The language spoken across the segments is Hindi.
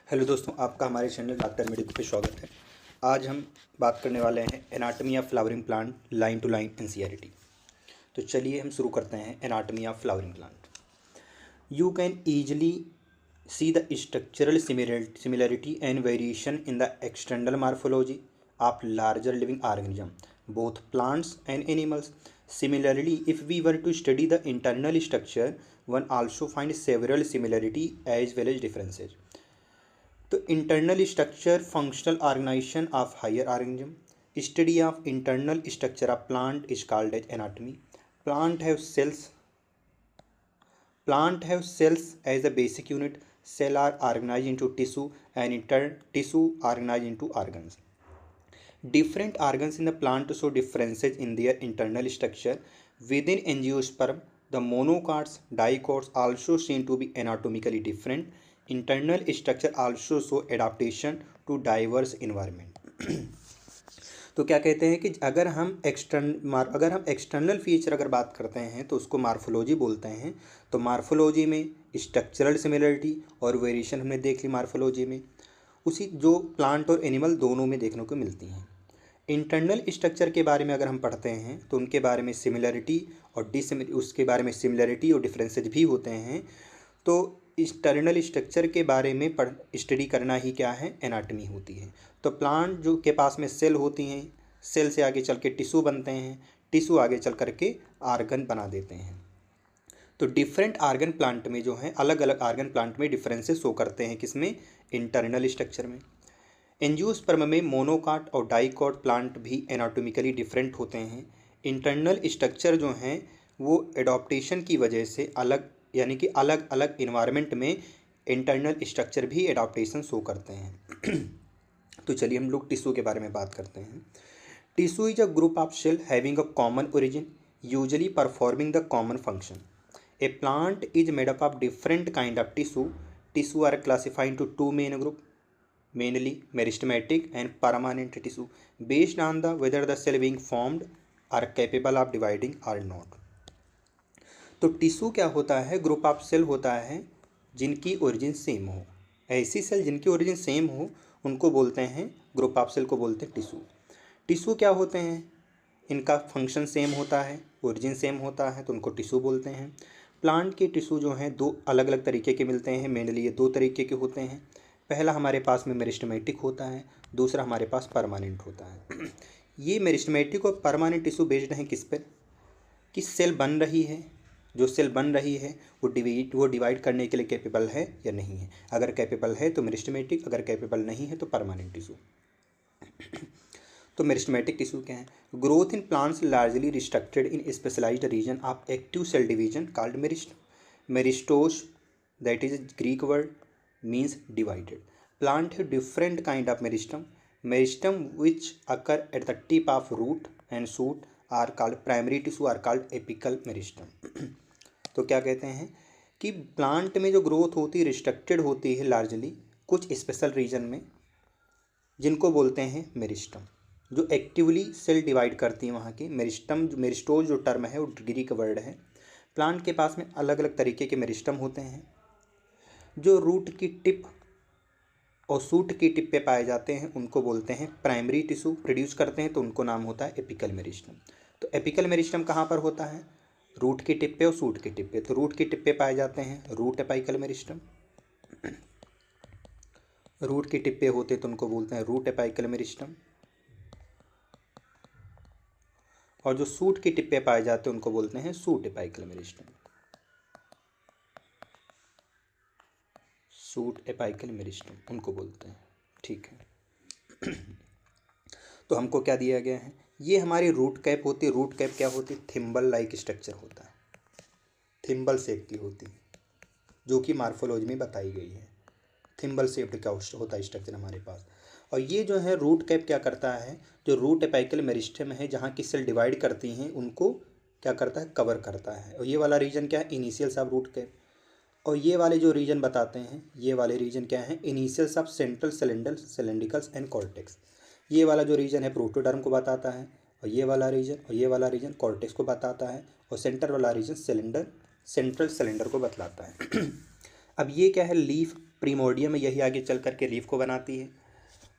हेलो दोस्तों, आपका हमारे चैनल डॉक्टर मेडिको पे स्वागत है। आज हम बात करने वाले हैं anatomy of flowering plant line to line NCERT. तो चलिए हम शुरू करते हैं anatomy of flowering plant. You can easily see the structural similarity and variation in the external morphology of larger living organism both plants and animals. Similarly, if we were to study the internal structure, one also finds several similarity as well as differences. तो internal structure functional organisation of higher organism. Study of internal structure of plant is called as anatomy. Plant have cells plant have cells as a basic unit. Cell are organized into tissue and in turn tissue organized into organs. Different organs in the plant show differences in their internal structure. Within angiosperm, the monocots, dicots also seem to be anatomically different. Internal structure also show adaptation to diverse environment. तो क्या कहते हैं कि अगर हम एक्सटर्नल फीचर अगर बात करते हैं तो उसको मार्फोलॉजी बोलते हैं. तो मार्फोलॉजी में स्ट्रक्चरल सिमिलरिटी और वेरिएशन हमने देख ली मार्फोलॉजी में, उसी जो प्लांट और एनिमल दोनों में देखने को मिलती हैं. इंटरनल स्ट्रक्चर के बारे में अगर हम पढ़ते हैं तो उनके बारे में सिमिलरिटी और उसके बारे में सिमिलरिटी और डिफरेंसेज भी होते हैं. तो इंटरनल स्ट्रक्चर के बारे में स्टडी करना ही क्या है, एनाटमी होती है. तो प्लांट जो के पास में सेल होती हैं, सेल से आगे चल के टिश्यू बनते हैं, टिश्यू आगे चल करके आर्गन बना देते हैं. तो डिफरेंट आर्गन प्लांट में जो है अलग अलग आर्गन प्लांट में डिफरेंसेस शो करते हैं, किसमें, इंटरनल स्ट्रक्चर में. एंजियोस्पर्म में मोनोकॉट और डाइकॉट प्लांट भी एनाटॉमिकली डिफरेंट होते हैं. इंटरनल स्ट्रक्चर जो हैं वो एडॉप्टेशन की वजह से अलग, यानी कि अलग अलग इन्वायरमेंट में इंटरनल स्ट्रक्चर भी एडाप्टेशन शो करते हैं. तो चलिए हम लोग टिश्यू के बारे में बात करते हैं. Tissue is a group of cell having a common origin usually performing the common function. A plant is made up of different kind of tissue. Tissue are classified to two main group, mainly meristematic and permanent tissue, based on the whether the cell being formed are capable of dividing or not. तो टिश्यू क्या होता है, ग्रुप ऑफ सेल होता है जिनकी ओरिजिन सेम हो. ऐसी सेल जिनकी ओरिजिन सेम हो उनको बोलते हैं, ग्रुप ऑफ सेल को बोलते हैं टिश्यू. टिश्यू क्या होते हैं, इनका फंक्शन सेम होता है, ओरिजिन सेम होता है, तो उनको टिश्यू बोलते हैं. प्लांट के टिश्यू जो हैं दो अलग अलग तरीके के मिलते हैं. मेनली ये दो तरीके के होते हैं. पहला हमारे पास में मेरिस्टेमेटिक होता है, दूसरा हमारे पास परमानेंट होता है. ये मेरिस्टेमेटिक और परमानेंट टिश्यू बेस्ड हैं किस पर, कि सेल बन रही है, जो सेल बन रही है वो डिवाइड करने के लिए कैपेबल है या नहीं है. अगर कैपेबल है तो मेरिस्टेमेटिक, अगर कैपेबल नहीं है तो परमानेंट टिश्यू. तो मेरिस्टेमेटिक टिश्यू क्या है, growth in plants largely restricted in specialised region of active cell division called meristem. Meristos, that is Greek word, means divided. Plant have different kind of meristem. Meristem which occur at the tip of root and shoot are called primary tissue, are called apical meristem. तो क्या कहते हैं कि प्लांट में जो ग्रोथ होती है रिस्ट्रिक्टेड होती है लार्जली कुछ स्पेशल रीजन में, जिनको बोलते हैं मेरिस्टम, जो एक्टिवली सेल डिवाइड करती है वहाँ की. मेरिस्टम, मेरिस्टोज जो टर्म है वो ग्रीक वर्ड है. प्लांट के पास में अलग अलग तरीके के मेरिस्टम होते हैं. जो रूट की टिप और सूट की टिप पे पाए जाते हैं उनको बोलते हैं प्राइमरी टिश्यू प्रोड्यूस करते हैं, तो उनको नाम होता है एपिकल मेरिस्टम. तो एपिकल मेरिस्टम कहाँ पर होता है, रूट की टिप पे और सूट की टिप पे. तो रूट की टिप पे पाए जाते हैं रूट एपिकल मेरिस्टम. रूट की टिप पे होते तो उनको बोलते हैं रूट एपिकल मेरिस्टम. और जो सूट की टिप पे पाए जाते हैं उनको बोलते हैं suit apical meristem. Suit apical meristem उनको बोलते हैं. ठीक है. तो हमको क्या दिया गया है, ये हमारी रूट कैप होती है. रूट कैप क्या होती है, थिम्बल लाइक स्ट्रक्चर होता है, थिम्बल शेप की होती है, जो कि मार्फोलॉजी में बताई गई है. थिम्बल शेप्ड क्या होता है स्ट्रक्चर हमारे पास. और ये जो है रूट कैप क्या करता है, जो रूट एपिकल मेरिस्टम है जहाँ की सेल डिवाइड करती हैं उनको क्या करता है, कवर करता है. और ये वाला रीजन क्या है, इनिशियल्स ऑफ रूट कैप. और ये वाले जो रीजन बताते हैं, ये वाले रीजन क्या है, initials of central cylindricals and cortex. ये वाला जो रीजन है प्रोटोडर्म को बताता है, और ये वाला रीजन कॉर्टेक्स को बताता है, और सेंटर वाला रीजन सेंट्रल सिलेंडर को बतलाता है. अब ये क्या है, लीफ प्रीमोर्डियम है, यही आगे चल करके लीफ को बनाती है।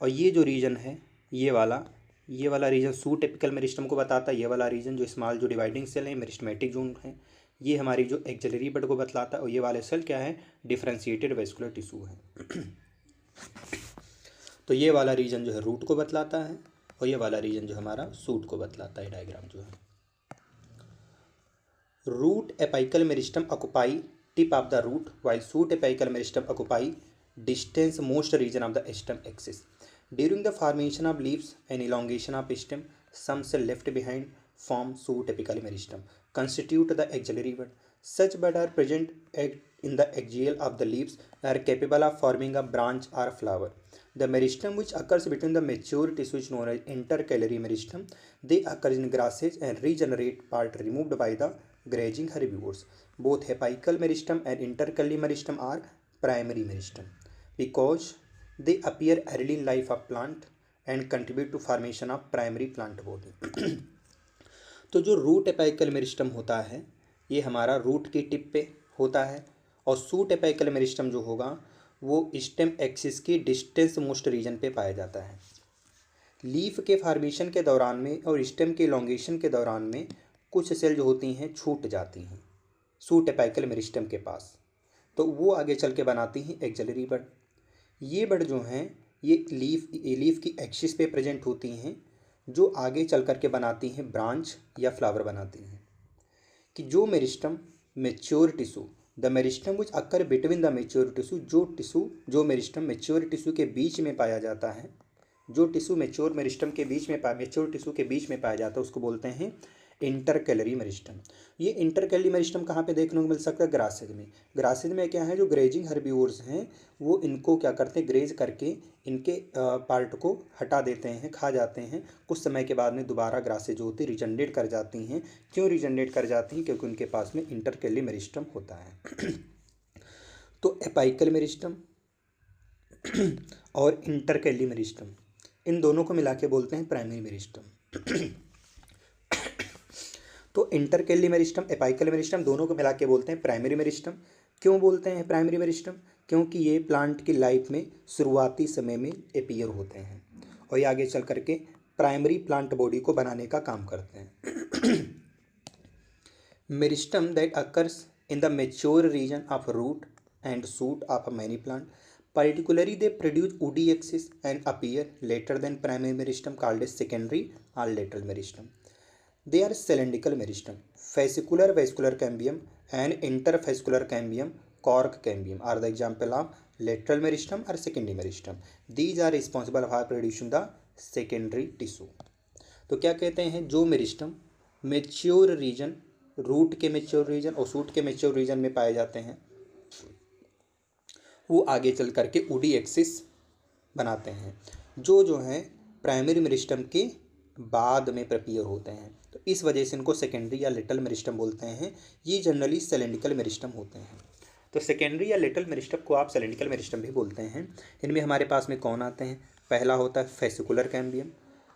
और ये जो रीजन है, ये वाला रीजन सूट एपिकल मेरिस्टम को बताता है। ये वाला रीजन जो स्मॉल जो डिवाइडिंग सेल है मेरिस्टमेटिक जोन है, ये हमारी जो एक्सिलरी बड को बतलाता है। और ये वाले सेल क्या है, डिफरेंशिएटेड वेस्कुलर टिश्यू है। तो ये वाला रीजन जो है रूट को बतलाता है और ये वाला रीजन जो हमारा सूट को बतलाता है। डायग्राम जो है, root apical meristem occupy tip of the root while shoot apical meristem occupy distance most region of the stem axis. During the formation of leaves and elongation of stem, some cell left behind form shoot apical meristem constitute the axillary bud. Such bud are present in the axial of the leaves are capable of forming a branch or flower. The meristem which occurs between the mature tissue is known as intercalary meristem. They occur in grasses and regenerate part removed by the grazing herbivores. Both apical meristem and intercalary meristem are primary meristem because they appear early in life of plant and contribute to formation of primary plant body. तो जो रूट एपिकल मेरिस्टम होता है ये हमारा रूट की टिप पे होता है और सूट एपिकल मेरिस्टम जो होगा वो स्टेम एक्सिस की डिस्टेंस मोस्ट रीजन पे पाया जाता है। लीफ के फॉर्मेशन के दौरान में और स्टेम के इलोंगेशन के दौरान में कुछ सेल जो होती हैं छूट जाती हैं सूट एपिकल मेरिस्टम के पास, तो वो आगे चल के बनाती हैं एक्सिलरी बड। ये बड जो हैं ये लीफ की एक्सिस पे प्रेजेंट होती हैं जो आगे चल कर के बनाती हैं ब्रांच या फ्लावर बनाती हैं। कि जो meristem mature tissue the meristem which occur between the mature tissue जो मेरिस्टम मेच्योर टिश्यू के बीच में पाया जाता है, जो टिश्यू मेच्योर मेरिस्टम के बीच में मेच्योर टिश्यू के बीच में पाया जाता है उसको बोलते हैं इंटरकैलरी मेरिस्टम। ये इंटरकैलरी मेरिस्टम कहाँ पे देखने को मिल सकता है, ग्रासेज में। ग्रासेज में क्या है, जो ग्रेजिंग हर्बिवोर्स हैं वो इनको क्या करते हैं, ग्रेज करके इनके पार्ट को हटा देते हैं, खा जाते हैं। कुछ समय के बाद में दोबारा ग्रासेज जो होती है रिजनरेट कर जाती हैं। क्यों रिजनरेट कर जाती हैं, क्योंकि उनके पास में इंटरकैलरी मेरिस्टम होता है। तो एपिकल मेरिस्टम और इंटरकैलरी मेरिस्टम इन दोनों को मिला के बोलते हैं प्राइमरी मेरिस्टम। तो इंटरकैलरी मेरिस्टम एपिकल मेरिस्टम दोनों को मिला के बोलते हैं प्राइमरी मेरिस्टम। क्यों बोलते हैं प्राइमरी मेरिस्टम, क्योंकि ये प्लांट की लाइफ में शुरुआती समय में अपीयर होते हैं और ये आगे चल करके प्राइमरी प्लांट बॉडी को बनाने का काम करते हैं। Meristem that occurs in the mature region of root and shoot of a many plant, particularly they produce woody axis and appear later than primary meristem called as secondary or lateral meristem. They are cylindrical meristem, fascicular vascular cambium and interfascicular cambium, cork cambium are the example of lateral meristem or secondary meristem. These are responsible for producing the secondary tissue. तो क्या कहते हैं, जो मेरिस्टम मेच्योर रीजन रूट के मेच्योर रीजन और शूट के मेच्योर रीजन में पाए जाते हैं वो आगे चल करके वुडी एक्सिस बनाते हैं, जो हैं प्राइमरी मेरिस्टम के बाद में प्रिपेयर होते हैं। तो इस वजह से इनको सेकेंडरी या लिटल मेरिस्टम बोलते हैं। ये जनरली सिलेंड्रिकल मेरिस्टम होते हैं। तो सेकेंडरी या लिटल मेरिस्टम को आप सिलेंड्रिकल मेरिस्टम भी बोलते हैं। इनमें हमारे पास में कौन आते हैं, पहला होता है फेसिकुलर कैम्बियम,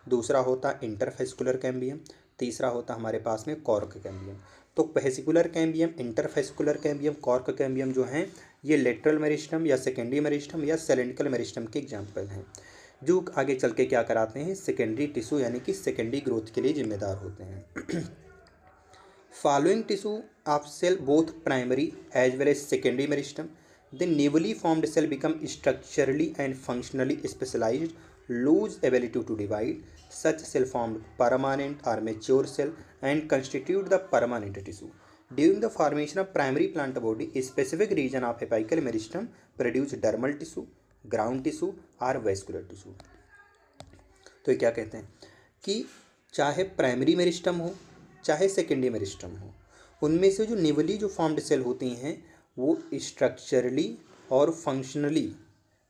दूसरा होता है इंटरफेसिकुलर कैम्बियम, तीसरा होता है हमारे पास में कॉर्क कैम्बियम। तो fascicular cambium, interfascicular cambium, cork cambium जो हैं ये लेटरल मेरिस्टम या सेकेंडरी मेरिस्टम या सिलेंड्रिकल मेरिस्टम के एग्जाम्पल हैं, जो आगे चल के क्या कराते हैं, सेकेंडरी टिश्यू यानी कि सेकेंडरी ग्रोथ के लिए जिम्मेदार होते हैं। Following tissue of cell both primary as well as secondary meristem, the newly formed cell become structurally and functionally specialised, lose ability to divide. Such cell formed permanent or mature cell and constitute the permanent tissue. During the formation of primary plant body, a specific region of apical meristem produce dermal tissue, ground tissue or vascular tissue. तो ये क्या कहते हैं कि चाहे प्राइमरी मेरिस्टम हो चाहे सेकेंडरी मेरिस्टम हो, उनमें से जो न्यूली जो फॉर्म्ड सेल होती हैं वो स्ट्रक्चरली और फंक्शनली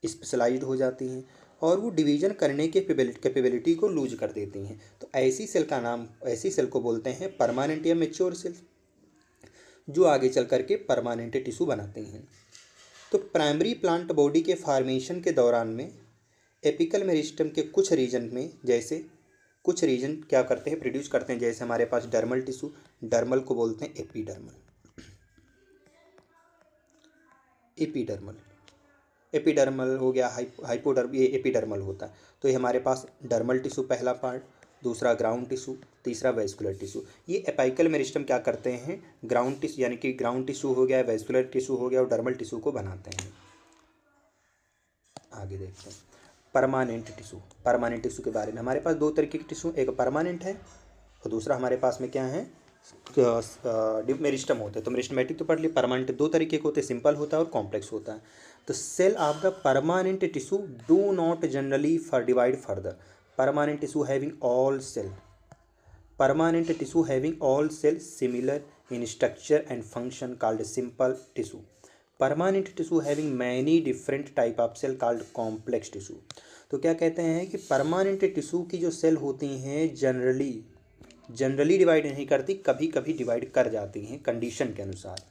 स्पेशलाइज्ड हो जाती हैं और वो डिवीजन करने के कैपेबिलिटी को लूज कर देती हैं। तो ऐसी सेल को बोलते हैं परमानेंट या मेच्योर सेल, जो आगे चल करके परमानेंट टिश्यू बनाते हैं। तो प्राइमरी प्लांट बॉडी के फॉर्मेशन के दौरान में एपिकल मेरिस्टम के कुछ रीजन क्या करते हैं, प्रोड्यूस करते हैं। जैसे हमारे पास डर्मल टिश्यू, डर्मल को बोलते हैं एपिडर्मल। एपिडर्मल, एपिडर्मल हो गया, हाइपोडर्म, ये एपिडर्मल होता है। तो ये हमारे पास डर्मल टिश्यू पहला पार्ट, दूसरा ग्राउंड टिश्यू, तीसरा वेस्कुलर टिश्यू। ये एपाइकल मेरिस्टम क्या करते हैं, ग्राउंड टिश्यू यानी कि ग्राउंड टिश्यू हो गया, वेस्कुलर टिश्यू हो गया और डर्मल टिश्यू को बनाते हैं। आगे देखते हैं परमानेंट टिश्यू। परमानेंट टिश्यू के बारे में हमारे पास दो तरीके के टिश्यू, एक परमानेंट है और दूसरा हमारे पास में क्या है, मेरिस्टम होते हैं। तो मेरिस्टमेटिक तो पढ़ लिए, परमानेंट दो तरीके के होते हैं, सिंपल होता है और कॉम्प्लेक्स होता है। तो cell of the permanent tissue do not generally for divide further. Permanent tissue having all cell, permanent tissue having all cells similar in structure and function called simple tissue. Permanent tissue having many different type of cell called complex tissue. तो क्या कहते हैं कि परमानेंट टिश्यू की जो सेल होती हैं जनरली डिवाइड नहीं करती, कभी कभी डिवाइड कर जाती हैं कंडीशन के अनुसार।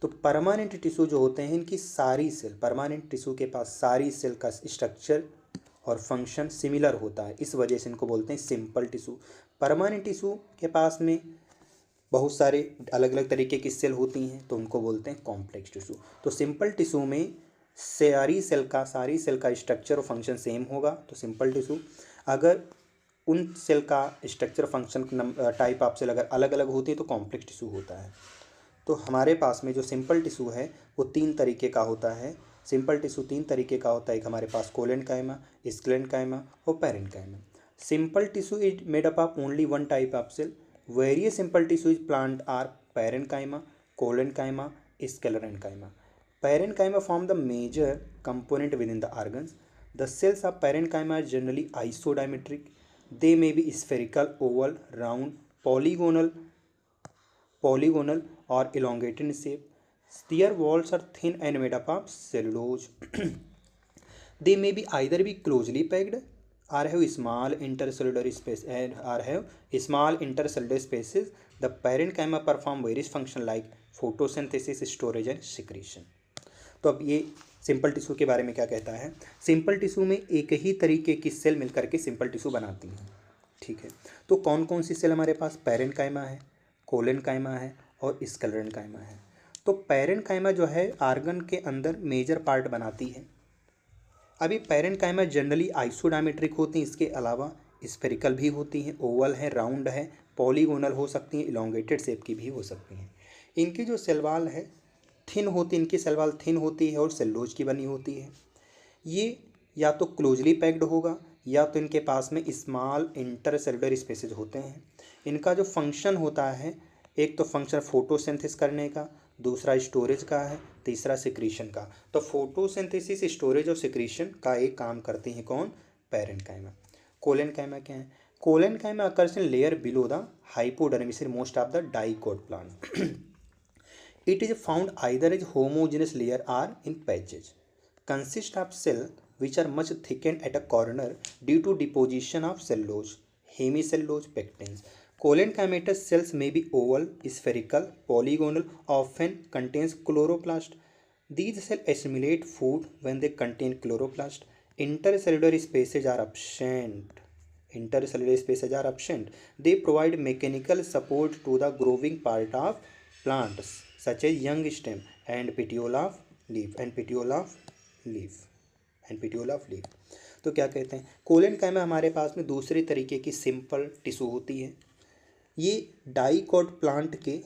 तो परमानेंट टिश्यू जो होते हैं इनकी सारी सेल, परमानेंट टिश्यू के पास सारी सेल का स्ट्रक्चर और फंक्शन सिमिलर होता है, इस वजह से इनको बोलते हैं सिंपल टिश्यू। परमानेंट टिश्यू के पास में बहुत सारे अलग अलग तरीके की सेल होती हैं तो उनको बोलते हैं कॉम्प्लेक्स टिश्यू। तो सिंपल टिश्यू में सारी सेल का स्ट्रक्चर और फंक्शन सेम होगा तो सिंपल टिश्यू। अगर उन सेल का structure function type of cell अगर अलग अलग होती है तो कॉम्प्लेक्स टिश्यू होता है। तो हमारे पास में जो सिंपल टिश्यू है वो तीन तरीके का होता है। सिंपल टिश्यू तीन तरीके का होता है, एक हमारे पास कोलेनकाइमा, स्क्लेरेनकाइमा और parenchyma. Simple tissue is made up of only one type of cell. Various simple tissue is plant are parenchyma, collenchyma, sclerenchyma. Parenchyma form the major component within the organs. The cells of parenchyma are generally isodiametric. They may be spherical, oval, round, polygonal or elongated in shape. Their walls are thin and made up of cellulose. They may be either be closely packed or have small intercellular space or have small intercellular spaces. The parenchyma perform various functions like photosynthesis, storage and secretion. तो अब ये सिंपल टिश्यू के बारे में क्या कहता है। सिंपल टिश्यू में एक ही तरीके की सेल मिलकर के सिंपल टिश्यू बनाती हैं, ठीक है। तो कौन कौन सी सेल हमारे पास, पैरेन्काइमा है, कोलेनकाइमा है और स्क्लेरेनकाइमा है। तो पैरेन्काइमा जो है आर्गन के अंदर मेजर पार्ट बनाती है। अभी पैरेन्काइमा जनरली आइसोडायमेट्रिक होती हैं, इसके अलावा स्फेरिकल भी होती हैं, ओवल है, राउंड है, पॉलीगोनल हो सकती हैं, इलोंगेटेड शेप की भी हो सकती हैं। इनकी जो सेल वॉल है थिन होती, इनकी सेल वॉल थिन होती है और सेलुलोज की बनी होती है। ये या तो क्लोजली पैक्ड होगा या तो इनके पास में स्मॉल इंटरसेलुलर स्पेसेज होते हैं। इनका जो फंक्शन होता है, एक तो फंक्शन फोटोसिंथेसिस करने का, दूसरा स्टोरेज का है, तीसरा सिक्रीशन का। तो फोटोसिंथेसिस, स्टोरेज और सिक्रीशन का एक काम करती हैं कौन, पैरेन्काइमा। कोलेनकाइमा क्या है, collenchyma occurs in layer below the hypodermis in most of the dicot plant. It is found either as homogeneous layer or in patches. Consist of cells which are much thickened at a corner due to deposition of cellulose, hemicellulose, pectins. Collenchymatous cells may be oval, spherical, polygonal, often contains chloroplast. These cells assimilate food when they contain chloroplast. Intercellular spaces are absent. Intercellular spaces are absent. They provide mechanical support to the growing part of plants such as young stem and petiole of leaf and petiole of leaf and petiole of leaf. तो क्या कहते हैं, कोलेनकाइमा हमारे पास में दूसरे तरीके की सिंपल टिश्यू होती है। ये डाइकोट प्लांट के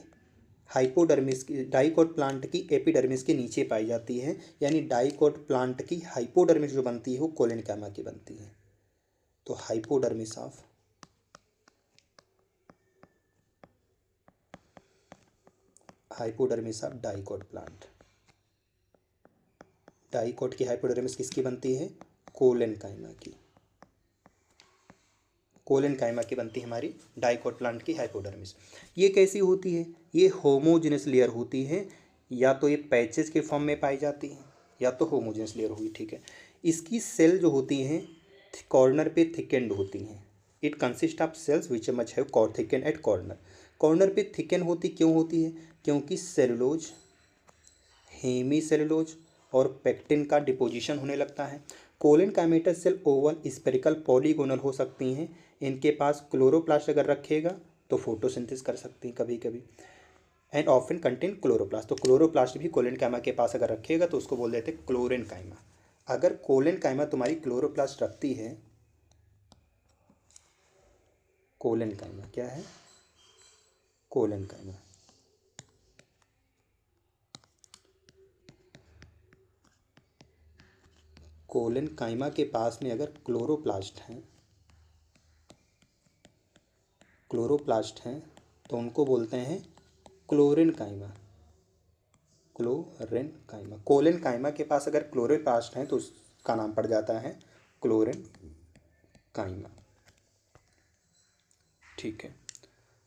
हाइपोडर्मिस की, डाइकोट प्लांट की एपिडर्मिस के नीचे पाई जाती है, यानी डाइकोट प्लांट की हाइपोडर्मिस जो बनती है वो कोलेनकाइमा की बनती है। तो hypodermis of dicot plant, dicot की हाइपोडर्मिस किसकी बनती है, कोलेनकाइमा की। कोलेनकाइमा की बनती है हमारी डाइकोट प्लांट की हाइपोडर्मिस। ये कैसी होती है, ये होमोजेनस लेयर होती है, या तो ये पैचेस के फॉर्म में पाई जाती है या तो होमोजेनस लेयर हुई, ठीक है। इसकी सेल जो होती हैं कॉर्नर पे थिकेंड होती हैं। It consist of cells which much have thickened at corner. Corner पे थिकेंड होती क्यों होती है, क्योंकि सेलुलोज, हेमी सेलुलोज और पेक्टिन का डिपोजिशन होने लगता है। Collenchymatous cell oval, spherical, polygonal हो सकती हैं। इनके पास क्लोरोप्लास्ट अगर रखेगा तो फोटोसिंथेसिस कर सकती हैं कभी कभी। And often contain chloroplast. तो क्लोरोप्लास्ट भी कोलेनकाइमा के पास अगर रखिएगा तो उसको बोल देते हैं क्लोरेनकाइमा। अगर कोलेनकाइमा तुम्हारी क्लोरोप्लास्ट रखती है, कोलेनकाइमा क्या है, कोलेनकाइमा, कोलेनकाइमा के पास में अगर क्लोरोप्लास्ट हैं, क्लोरोप्लास्ट हैं तो उनको बोलते हैं क्लोरेनकाइमा, क्लोरेनकाइमा। कोलेनकाइमा के पास अगर क्लोरोप्लास्ट हैं तो उसका नाम पड़ जाता है क्लोरेनकाइमा। ठीक है,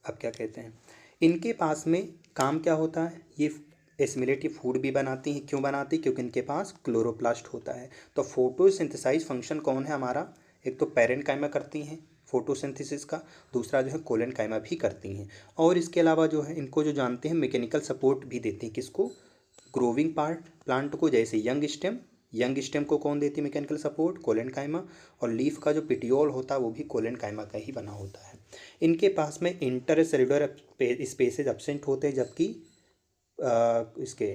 अब क्या कहते हैं, इनके पास में काम क्या होता है, ये एसिमिलेटिव फूड भी बनाती हैं। क्यों बनाती, क्योंकि इनके पास क्लोरोप्लास्ट होता है। तो फोटोसिंथेसाइज फंक्शन कौन है हमारा, एक तो पैरेनकाइमा करती हैं फोटोसिंथेसिस का, दूसरा जो है कोलेनकाइमा भी करती हैं। और इसके अलावा जो है इनको जो जानते हैं मैकेनिकल सपोर्ट भी देती हैं, किसको, ग्रोविंग पार्ट प्लांट को, जैसे यंग स्टेम, यंग स्टेम को कौन देती है मैकेनिकल सपोर्ट, कोलेनकाइमा। और लीफ का जो पिटियोल होता है वो भी कोलेनकाइमा का ही बना होता है। इनके पास में इंटरसेल्युलर स्पेसेज एब्सेंट होते हैं, जबकि इसके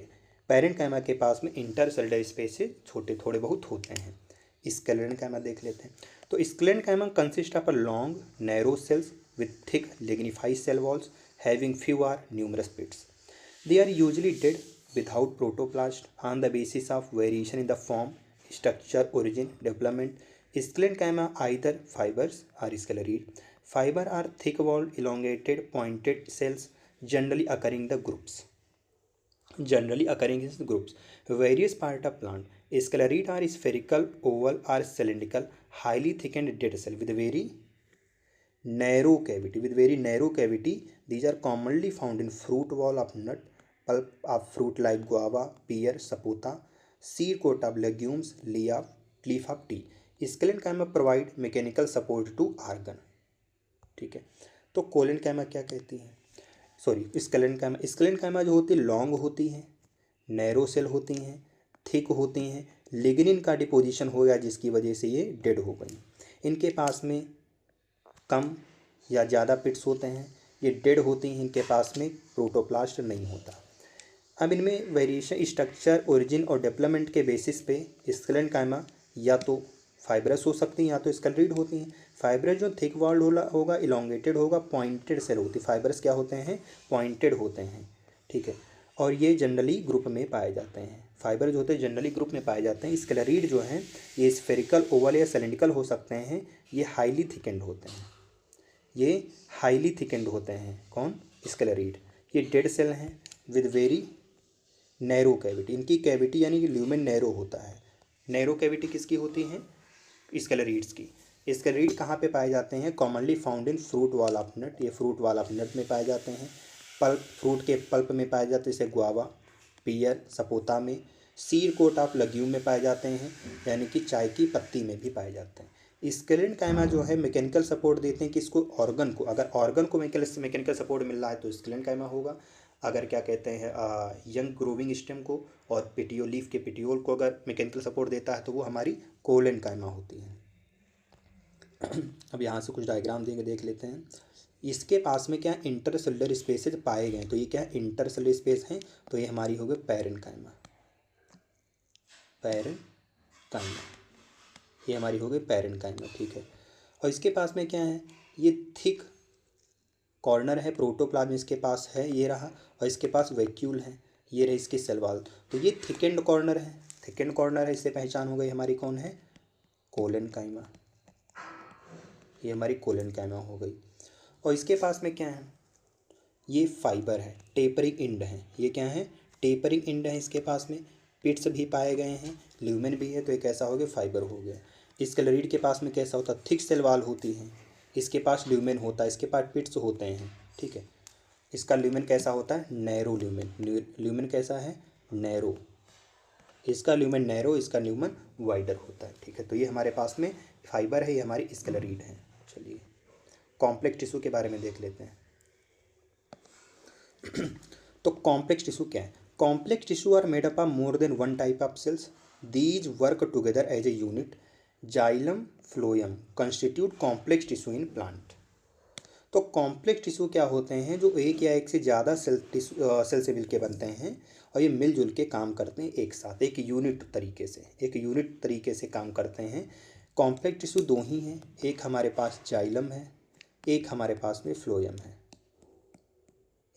पैरेनकाइमा के पास में इंटरसेल्युलर स्पेसेज छोटे थोड़े बहुत होते हैं। स्क्लेरेनकाइमा देख लेते हैं। तो sclerenchyma consist of a long narrow cells with thick lignified cell walls having few or numerous pits. They are usually dead without protoplast on the basis of variation in the form, structure, origin, development. Sclerenchyma either fibers or sclereid. Fiber are thick-walled, elongated, pointed cells generally occurring in the groups. Various part of plant. Sclereid are spherical, oval, or cylindrical, highly thickened dead cell with very narrow cavity. These are commonly found in fruit wall of nut, pulp of fruit like guava, pear, sapota, seed coat of legumes, leaf of tea. Sclerenchyma provide mechanical support to organ. ठीक है, तो कोलेनकाइमा क्या कहती है, सॉरी स्क्लेरेनकाइमा जो होती है लॉन्ग होती है, नैरो सेल होती हैं, थिक होती हैं, लिग्निन का डिपोजिशन हो गया जिसकी वजह से ये डेड हो गई। इनके पास में कम या ज़्यादा पिट्स होते हैं, ये डेड होती हैं, इनके पास में प्रोटोप्लास्ट नहीं होता। अब इनमें वेरिएशन स्ट्रक्चर, ओरिजिन और डेवलपमेंट के बेसिस पे स्क्लेरेनकाइमा या तो फाइब्रस हो सकती हैं या तो स्क्लेरेड होती हैं। फाइब्रस जो थिक वॉल्ड होगा, इलोंगेटेड होगा, पॉइंटेड सेल होती है। फाइब्रस क्या होते हैं, पॉइंटेड होते हैं। ठीक है, और ये जनरली ग्रुप में पाए जाते हैं। फाइबर जो होते हैं जनरली ग्रुप में पाए जाते हैं। स्क्लेरेड जो हैं ये स्फेरिकल, ओवल या सिलिंड्रिकल हो सकते हैं। ये हाईली थिकेंड होते हैं, ये हाईली थिकेंड होते हैं। कौन, स्क्लेरेड। ये डेड सेल हैं विद वेरी नैरो कैविटी। इनकी कैविटी यानी कि ल्यूमेन नैरो होता है। नैरो कैविटी किसकी होती है, स्क्लेरेड्स की। स्क्लेरेड कहाँ पे पाए जाते हैं, commonly found in fruit wall of nut. ये फ्रूट वॉल ऑफ नट में पाए जाते हैं। पल्प, फ्रूट के पल्प में पाए जाते हैं, जैसे गुआवा, पियर, सपोता में। सीड कोट ऑफ लेग्यूम में पाए जाते हैं, यानी कि चाय की पत्ती में भी पाए जाते हैं। स्क्लेरेनकाइमा जो है मैकेनिकल सपोर्ट देते हैं किसको, ऑर्गन को। अगर ऑर्गन को मैकेनिकल सपोर्ट मिल रहा है तो स्क्लेरेनकाइमा होगा। अगर क्या कहते हैं यंग ग्रोविंग स्टेम को और पिटियोल, लीफ के पिटियोल को अगर मैकेनिकल सपोर्ट देता है तो वो हमारी कोलेनकाइमा होती है। अब यहाँ से कुछ डायग्राम देंगे, देख लेते हैं। इसके पास में क्या इंटरसेलुलर स्पेसेज पाए गए, तो ये क्या इंटरसेलुलर स्पेस हैं, तो ये हमारी हो गई पैरेनकाइमा, पैरेनकाइमा, ये हमारी हो गई पैरेनकाइमा। ठीक है, और इसके पास में क्या है, ये थिक कॉर्नर है, प्रोटोप्लाज्म इसके पास है, ये रहा। और इसके पास वैक्यूल है, ये रही इसकी सेल वॉल। तो ये थिकेंड कॉर्नर है, थिकेंड कॉर्नर है, इससे पहचान हो गई हमारी कौन है, कोलेनकाइमा। ये हमारी कोलेनकाइमा हो गई। और इसके पास में क्या है, ये फाइबर है, टेपरिंग इंड है। ये क्या है, टेपरिंग इंड है। इसके पास में पिट्स भी पाए गए हैं, ल्यूमेन भी है, तो ये कैसा हो गया, फाइबर हो गया। स्क्लेरेड के पास में कैसा होता है, थिक सेल वॉल होती है, इसके पास ल्यूमेन होता है, इसके पास पिट्स होते हैं। ठीक है, इसका ल्यूमेन कैसा होता है, नैरो ल्यूमेन। ल्यूमेन कैसा है, नैरो। इसका ल्यूमेन नैरो, इसका ल्यूमेन वाइडर होता है। ठीक है, तो ये हमारे पास में फाइबर है, ये हमारी स्क्लेरेड है। चलिए कॉम्प्लेक्स टिश्यू के बारे में देख लेते हैं। तो कॉम्प्लेक्स टिश्यू क्या है, complex tissue are made up of more than one type of cells. These work together as a unit. Xylem phloem constitute complex tissue in plant. तो कॉम्प्लेक्स टिश्यू क्या होते हैं, जो एक या एक से ज़्यादा सेल से मिलके बनते हैं और ये मिलजुल के काम करते हैं एक साथ, एक यूनिट तरीके से काम करते हैं। कॉम्प्लेक्स टिश्यू दो ही हैं, एक हमारे पास जाइलम है, एक हमारे पास में फ्लोएम है।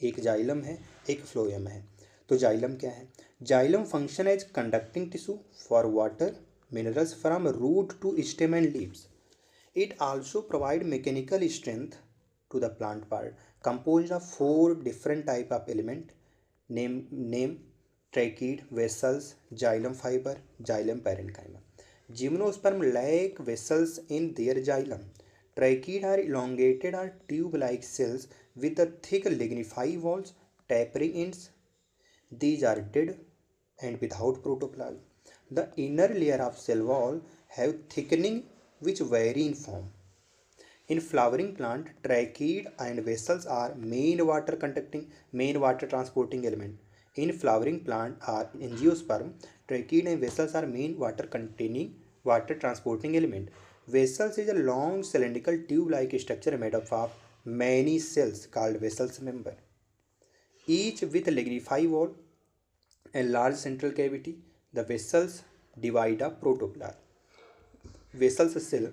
एक जाइलम है, एक फ्लोएम है। तो जाइलम क्या है? Xylem function as conducting tissue for water minerals from root to stem and leaves. It also provide mechanical strength to the plant part, composed of 4 different type of element. Name trachea, vessels, xylem fiber, xylem parenchyma. Gymnosperm lack vessels in their xylem. Trachea are elongated or tube-like cells with the thick lignified walls, tapering ends. These are dead and without protoplasm. The inner layer of cell wall have thickening which vary in form. In flowering plant, tracheids and vessels are main water transporting element. In flowering plant are angiosperm, tracheids and vessels are main water transporting element. Vessels is a long cylindrical tube-like structure made up of many cells called vessels member, each with lignified wall and large central cavity. The vessels divide a protoplasm. Vessels cell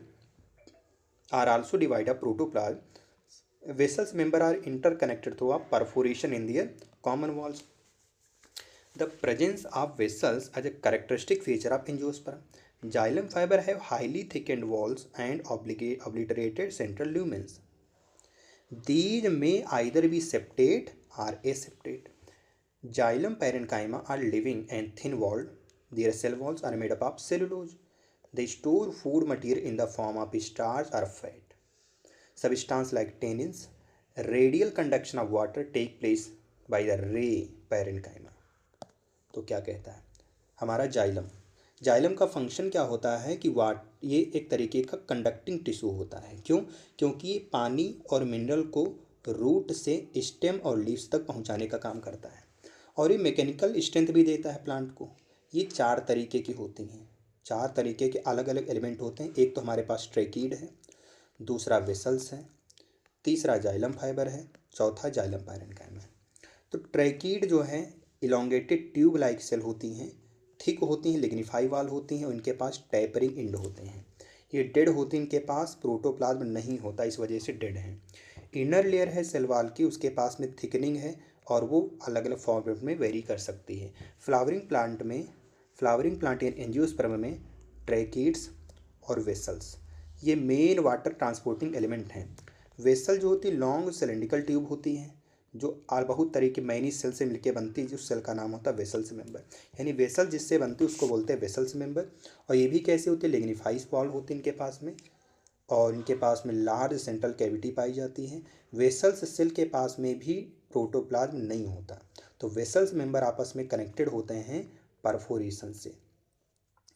are also divide a protoplasm. Vessels member are interconnected through a perforation in their common walls. The presence of vessels as a characteristic feature of angiosperm. Xylem fiber have highly thickened walls and obliterated central lumens. These may either be septate or aseptate. Xylem parenchyma are living and thin-walled. Their cell walls are made up of cellulose. They store food material in the form of starch or fat. Substance like tannins. Radial conduction of water take place by the ray parenchyma. तो क्या कहता है हमारा जाइलम का फंक्शन क्या होता है कि ये एक तरीके का कंडक्टिंग टिश्यू होता है। क्यों? क्योंकि ये पानी और मिनरल को रूट से स्टेम और लीव्स तक पहुंचाने का काम करता है और ये मैकेनिकल स्ट्रेंथ भी देता है प्लांट को। ये 4 तरीके की होती हैं, 4 तरीके के अलग अलग एलिमेंट होते हैं। एक तो हमारे पास ट्रैकीड है, दूसरा वेसल्स है, तीसरा जाइलम फाइबर है, चौथा जाइलम पैरेन्काइमा है। तो ट्रैकीड जो है इलोंगेटेड ट्यूब लाइक सेल होती हैं, थिक होती हैं, लिग्निफाई वाल होती हैं और इनके पास टैपरिंग एंड होते हैं। ये डेड होती हैं, इनके पास प्रोटोप्लाज्म नहीं होता, इस वजह से डेड हैं। इनर लेयर है सेल वाल की, उसके पास में थिकनिंग है और वो अलग अलग फॉर्मेट में वेरी कर सकती है। फ्लावरिंग प्लांट एंजियोस्पर्म में ट्रैकीड्स और वेसल्स ये मेन वाटर ट्रांसपोर्टिंग एलिमेंट हैं। वेसल जो होती है लॉन्ग सिलेंड्रिकल ट्यूब होती हैं जो बहुत तरह के मैनी सेल से मिलकर बनती है, जिस सेल का नाम होता है वेसल्स मेंबर। यानी वेसल जिससे बनती है उसको बोलते हैं वेसल्स मेंबर। और ये भी कैसे होती है? लिग्निफाइड वॉल होती है इनके पास में और इनके पास में लार्ज सेंट्रल कैविटी पाई जाती है। वेसल्स सेल के पास में भी प्रोटोप्लाज्म नहीं होता। तो वेसल्स मेंबर आपस में कनेक्टेड होते हैं परफोरेशन से,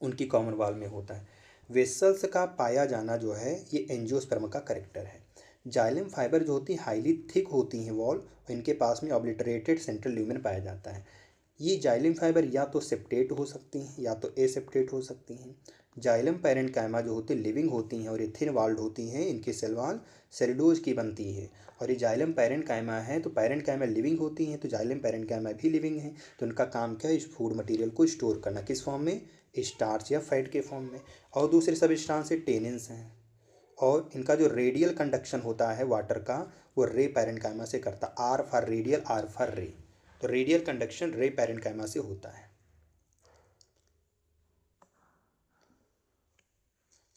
उनकी कॉमन वॉल में होता है। वेसल्स का पाया जाना जो है ये एंजियोस्पर्म का करेक्टर है। जाइलम फाइबर जो होती है हाईली थिक होती हैं वॉल और इनके पास में ऑब्लिटरेटेड सेंट्रल ल्यूमेन पाया जाता है। ये जाइलम फाइबर या तो सेप्टेट हो सकती हैं या तो एसेप्टेट हो सकती हैं। जाइलम पैरेन्काइमा जो होती है लिविंग होती हैं और ये थिन वाल्ड होती हैं, इनकी सेल वॉल सेलुलोज की बनती है। और ये जाइलम पैरेन्काइमा है तो पैरेन्काइमा लिविंग होती हैं तो जाइलम पैरेन्काइमा भी लिविंग है। तो इनका काम क्या है? इस फूड मटेरियल को स्टोर करना, किस फॉर्म में? स्टार्च या फैट के फॉर्म में। और दूसरे सबस्टांस से टेनिन्स हैं और इनका जो रेडियल कंडक्शन होता है वाटर का वो रे पैरेन्काइमा से करता, R for radial, R for ray. तो रेडियल कंडक्शन रे पैरेन्काइमा से होता है।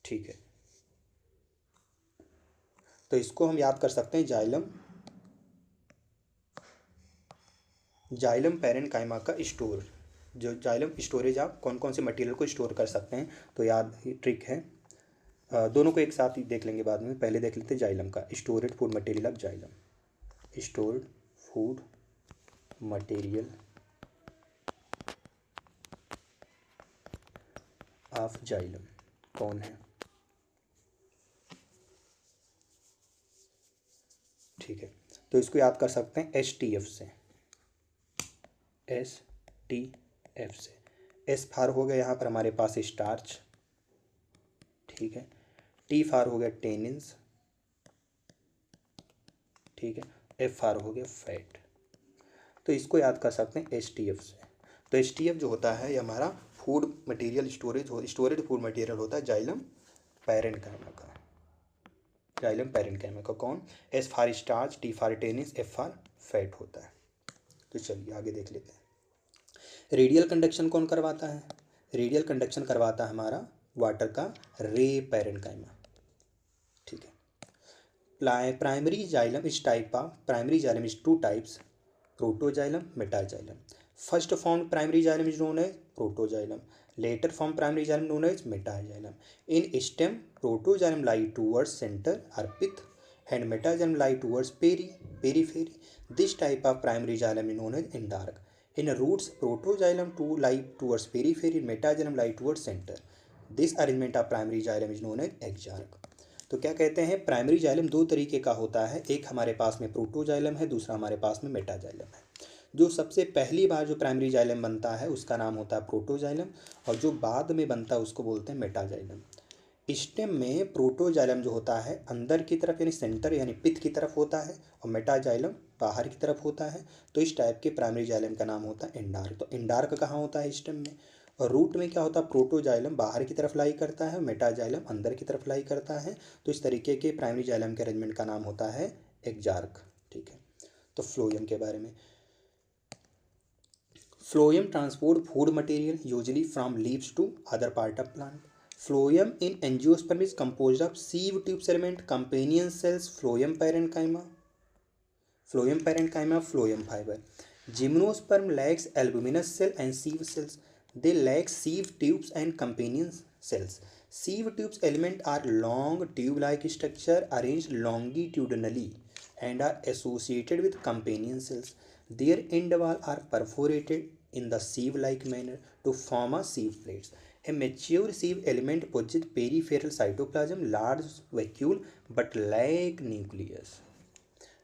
ठीक है, तो इसको हम याद कर सकते हैं जाइलम पैरेन्काइमा का स्टोर, जो जाइलम स्टोरेज आप कौन कौन से मटेरियल को स्टोर कर सकते हैं तो याद ही ट्रिक है। दोनों को एक साथ ही देख लेंगे बाद में, पहले देख लेते हैं जाइलम का। Storeyed food material of xylem, stored food material of xylem कौन है? ठीक है, तो इसको याद कर सकते हैं STF से, STF से। एस फार हो गया यहाँ पर हमारे पास स्टार्च, ठीक है। टी फार हो गया टेनिन्स, ठीक है, FR हो गया फैट। तो इसको याद कर सकते हैं STF से। तो STF जो होता है ये हमारा food material storage food material होता है जाइलम पैरेन्काइमा का। जाइलम पैरेन्काइमा का कौन? S for starch, T for tennis, F for fat होता है। तो चलिए आगे देख लेते हैं। रेडियल कंडक्शन कौन करवाता है? रेडियल कंडक्शन करवाता है हमारा वाटर का रे पैरेन्काइमा। ठीक है। प्राइमरी जाइलम इस type of primary xylem is two types, protoxylem, metaxylem. First form primary xylem is known as protoxylem, later form primary xylem known as metaxylem. In stem, protoxylem lie towards center or pith and metaxylem lie towards periphery. This type of primary xylem is known as endark. In roots, protoxylem lie towards periphery, metaxylem lie towards center. This arrangement of primary xylem is known as exarch. तो क्या कहते हैं, प्राइमरी जाइलम दो तरीके का होता है, एक हमारे पास में प्रोटोजाइलम है, दूसरा हमारे पास में मेटाजाइलम है। जो सबसे पहली बार जो प्राइमरी जाइलम बनता है उसका नाम होता है प्रोटोजाइलम, और जो बाद में बनता है उसको बोलते हैं मेटाजाइलम। स्टेम में प्रोटोजाइलम जो होता है अंदर की तरफ यानी सेंटर यानी पिथ की तरफ होता है, और मेटाजाइलम बाहर की तरफ होता है। तो इस टाइप के प्राइमरी जाइलम का नाम होता है एंडार्क। तो एंडार्क कहाँ होता है? स्टेम में। और रूट में क्या होता है? प्रोटोजाइलम बाहर की तरफ लाई करता है, मेटाजाइलम अंदर की तरफ लाई करता है। तो इस तरीके के प्राइमरी जाइलम के अरेंजमेंट का नाम होता है एक्जार्क। ठीक है। तो फ्लोएम के बारे में, phloem transport food material usually from leaves to other part of plant. Phloem in angiosperm is composed of sieve tube element, companion cells, phloem parenchyma, phloem fibre. Gymnosperm lacks albuminous cell and sieve cells. They lack sieve tubes and companion cells. Sieve tubes element are long tube-like structure arranged longitudinally and are associated with companion cells. Their end wall are perforated in the sieve-like manner to form a sieve plates. A mature sieve element possesses peripheral cytoplasm, large vacuole, but lack nucleus.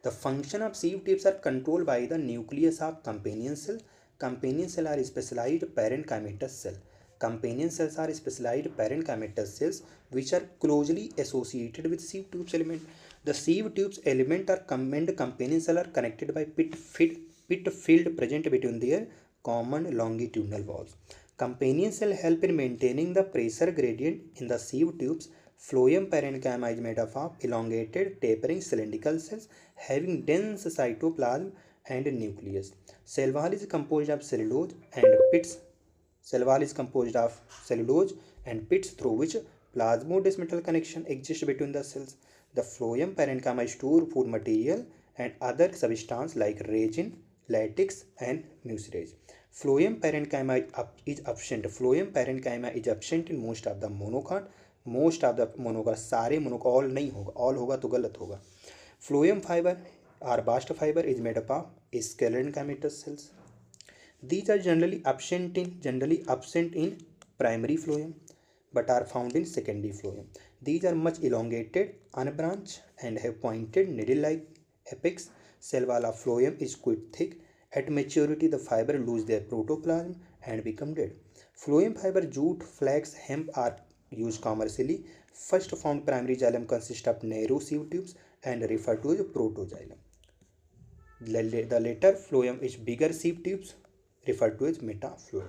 The function of sieve tubes are controlled by the nucleus of companion cell. Companion cell are specialized parenchymatous cell. Companion cells are specialized parenchymatous cells which are closely associated with sieve tubes element. The sieve tubes element and companion cell are connected by pit field present between their common longitudinal walls. Companion cell help in maintaining the pressure gradient in the sieve tubes. Phloem parenchyma is made up of elongated tapering cylindrical cells having dense cytoplasm and nucleus. Cell wall is composed of cellulose and pits through which plasmodesmatal connection exists between the cells. The phloem parenchyma store food material and other substance like resin, latex and mucilage. Phloem parenchyma is absent. Phloem parenchyma is absent in most of the monocot. सारे मोनोकॉट, ऑल नहीं होगा, ऑल होगा तो गलत होगा। Phloem fibre or bast fiber is made up of sclerenchymatous cells. These are generally absent in primary phloem but are found in secondary phloem. These are much elongated, unbranched and have pointed needle-like apex. Cell wall of phloem is quite thick. At maturity, the fiber lose their protoplasm and become dead. Phloem fiber, jute, flax, hemp are used commercially. First formed primary xylem consists of narrow sieve tubes and referred to as protoxylem. The later phloem is bigger sieve tubes referred to as metaphlloem.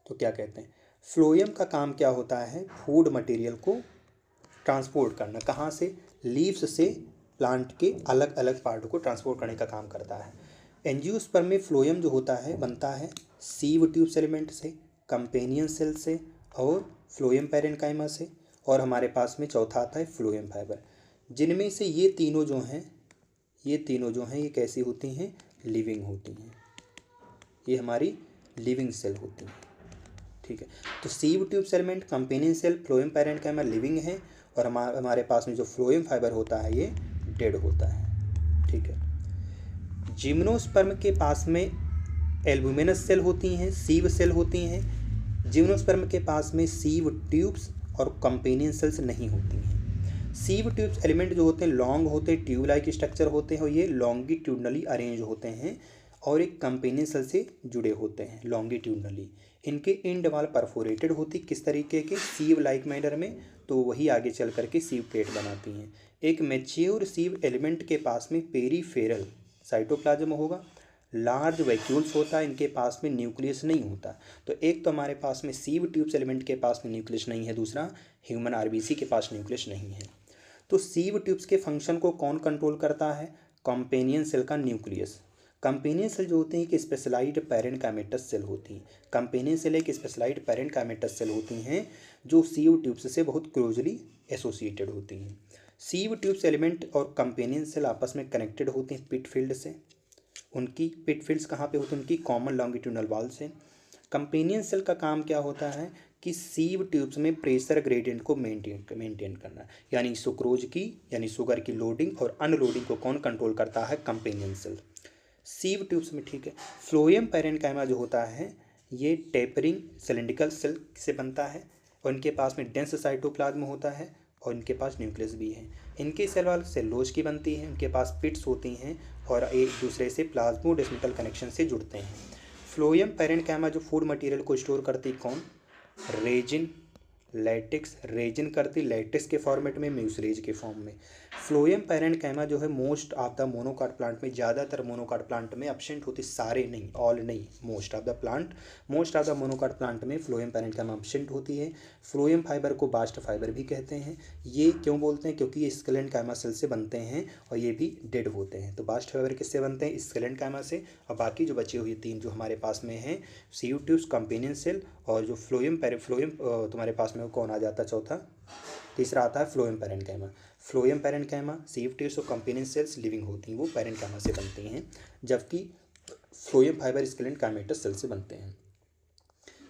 तो क्या कहते हैं, फ्लोएम का काम क्या होता है? फूड मटेरियल को ट्रांसपोर्ट करना, कहाँ से? लीव्स से प्लांट के अलग अलग पार्ट को ट्रांसपोर्ट करने का काम करता है। एंजियोस्पर्म में फ्लोएम जो होता है बनता है सीव ट्यूब एलिमेंट से, कंपेनियन सेल से और फ्लोएम पैरेन्काइमा से, और हमारे पास में चौथा आता है फ्लोएम फाइबर। जिनमें से ये तीनों जो हैं ये कैसी होती हैं? लिविंग होती हैं। ये हमारी लिविंग सेल होती हैं। ठीक है। तो sieve tube element, companion cell, phloem parenchyma living है, और हमारे पास में जो फ्लोएम फाइबर होता है ये डेड होता है। ठीक है। जिम्नोस्पर्म के पास में एल्बुमिनस सेल होती हैं, सीव सेल होती हैं। जिम्नोस्पर्म के पास में सीव ट्यूब्स और कंपेनियन सेल्स नहीं होती हैं। सीव ट्यूब्स एलिमेंट जो होते हैं लॉन्ग होते हैं, ट्यूब लाइक स्ट्रक्चर होते हैं, और ये लॉन्गिट्यूडनली अरेंज होते हैं, और एक कंपेनियन सेल से जुड़े होते हैं लॉन्गिट्यूडनली। इनके एंड वाल परफोरेटेड होती किस तरीके के, सीव लाइक मैनर में, तो वही आगे चल करके सीव प्लेट बनाती हैं। एक मैच्योर सीव एलिमेंट के पास में पेरीफेरल साइटोप्लाज्म होगा, लार्ज वैक्यूल्स होता है, इनके पास में न्यूक्लियस नहीं होता। तो एक तो हमारे पास में सीव ट्यूब्स एलिमेंट के पास में न्यूक्लियस नहीं है, दूसरा ह्यूमन आरबीसी के पास न्यूक्लियस नहीं है। तो सीव ट्यूब्स के फंक्शन को कौन कंट्रोल करता है, कंपेनियन सेल का न्यूक्लियस। कंपेनियन सेल जो होती हैं कि स्पेशलाइज्ड पैरेनकाइमेटस सेल होती हैं। कंपेनियन सेल एक स्पेशलाइज्ड पैरेनकाइमेटस सेल होती हैं जो सीव ट्यूब्स से बहुत क्लोजली एसोसिएटेड होती हैं। सीव ट्यूब्स एलिमेंट और कंपेनियन सेल आपस में कनेक्टेड होते हैं पिट फील्ड से। उनकी पिट फील्ड्स कहाँ पे होती हैं, उनकी कॉमन लॉन्गिट्यूडनल वॉल से। कंपेनियन सेल का काम क्या होता है कि सीव ट्यूब्स में प्रेशर ग्रेडियंट को मेंटेन करना, यानी सुक्रोज की यानी शुगर की लोडिंग और अनलोडिंग को कौन कंट्रोल करता है, कंपेनियन सेल सीव ट्यूब्स में। ठीक है, फ्लोएम पैरेन्काइमा जो होता है ये टेपरिंग सिलिंड्रिकल सेल से बनता है और इनके पास में डेंस साइटोप्लाज्म होता है और इनके पास न्यूक्लियस भी है। इनके सेल वाल सेलुलोज की बनती हैं, इनके पास पिट्स होती हैं और एक दूसरे से प्लाज्मोडेस्माटल कनेक्शन से जुड़ते हैं। फ्लोएम पैरेन्काइमा जो फूड मटेरियल को स्टोर करती कौन, रेजिन, लैटेक्स। रेजिन करती लैटेक्स के फॉर्मेट में, म्यूसिलेज के फॉर्म में। फ्लोएम पैरेन्काइमा जो है most of the monocot plant में, ज़्यादातर मोनोकाट प्लांट में एब्सेंट होती, सारे नहीं, ऑल नहीं, most of the monocot plant में फ्लोएम पैरेन्काइमा एब्सेंट होती है। फ्लोएम फाइबर को बास्ट फाइबर भी कहते हैं। ये क्यों बोलते हैं, क्योंकि ये स्केलेंकाइमा सेल से बनते हैं और ये भी डेड होते हैं। तो बास्ट फाइबर किससे बनते हैं, स्केलेंकाइमा से। और बाकी जो बची हुई तीन जो हमारे पास में हैं, सीव ट्यूब्स, कंपेनियन सेल और जो फ्लोएम तुम्हारे पास में कौन आ जाता है चौथा, तीसरा आता है phloem parenchyma. Phloem parenchyma, sieve tubes और कंपेनियन सेल्स लिविंग होती हैं, वो पैरेन्काइमा से बनती हैं, जबकि फ्लोएम फाइबर स्केलेंकाइमेटस सेल से बनते हैं।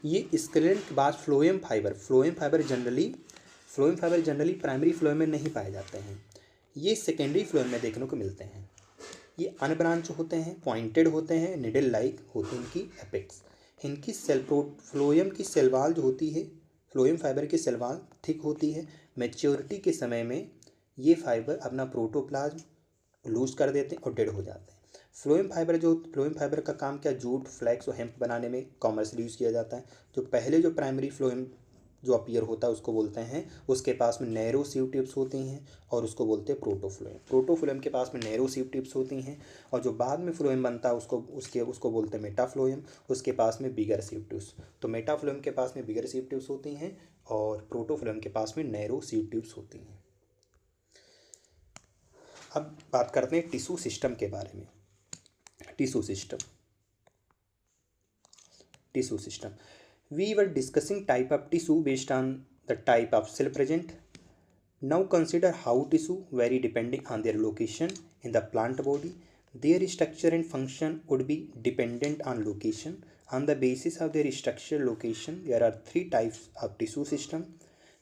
ये स्केलेंट के बाद phloem fibre generally primary phloem में नहीं पाए जाते हैं, ये सेकेंडरी फ्लोएम में देखने को मिलते हैं। ये अनब्रांच होते हैं, पॉइंटेड होते हैं, निडल लाइक होती है इनकी एपेक्स। इनकी फ्लोएम की सेल वॉल जो होती है, फ्लोएम फाइबर की सेल वॉल थिक होती है। मैच्योरिटी के समय में ये फाइबर अपना प्रोटोप्लाज्म लूज कर देते हैं और डेड हो जाते हैं। फ्लोएम फाइबर का काम क्या, जूट, फ्लैक्स और हेम्प बनाने में कॉमर्शियली यूज़ किया जाता है। जो पहले जो प्राइमरी फ्लोएम जो अपीयर होता है उसको बोलते हैं, उसके पास में नैरो सीव टिप्स होती हैं और उसको बोलते हैं प्रोटोफ्लोएम के पास में नैरो सीव टिप्स होती हैं। और जो बाद में फ्लोएम बनता है उसको बोलते हैं मेटाफ्लोएम, उसके पास में बिगर सीव टिप्स। तो मेटाफ्लोएम के पास में बिगर सीव टिप्स होती हैं और प्रोटोफ्लोएम के पास में नैरो सीव टिप्स होती हैं। अब बात करते हैं टिश्यू सिस्टम के बारे में। Tissue system we were discussing type of tissue based on the type of cell present. Now consider how tissue vary depending on their location in the plant body. Their structure and function would be dependent on location. On the basis of their structure location, there are three types of tissue system.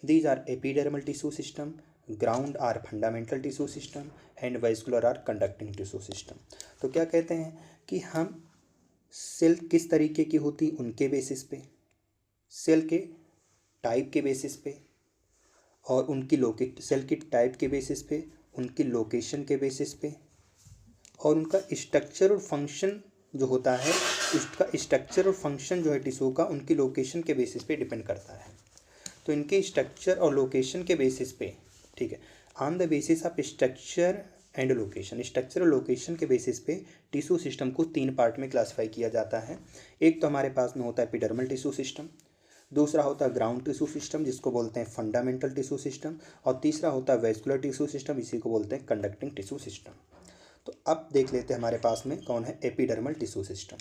These are epidermal tissue system, ground or fundamental tissue system, and vascular or conducting tissue system. तो क्या कहते हैं कि हम सेल किस तरीके की होती उनके बेसिस पे, सेल के टाइप के बेसिस पे और उनकी सेल की टाइप के बेसिस पे, उनकी लोकेशन के बेसिस पे और उनका स्ट्रक्चर और फंक्शन जो होता है, उसका स्ट्रक्चर और फंक्शन जो है टिश्यू का उनकी लोकेशन के बेसिस पे डिपेंड करता है। तो इनके स्ट्रक्चर और लोकेशन के बेसिस पे, ठीक है, on the basis of structure and location, structure और लोकेशन के बेसिस पे टिश्यू सिस्टम को तीन पार्ट में क्लासीफाई किया जाता है। एक तो हमारे पास में होता है एपिडर्मल टिश्यू सिस्टम, दूसरा होता है ग्राउंड टिश्यू सिस्टम जिसको बोलते हैं फंडामेंटल टिश्यू सिस्टम, और तीसरा होता है वैस्कुलर टिश्यू सिस्टम, इसी को बोलते हैं कंडक्टिंग टिश्यू सिस्टम। तो अब देख लेते हैं हमारे पास में कौन है एपिडर्मल टिश्यू सिस्टम।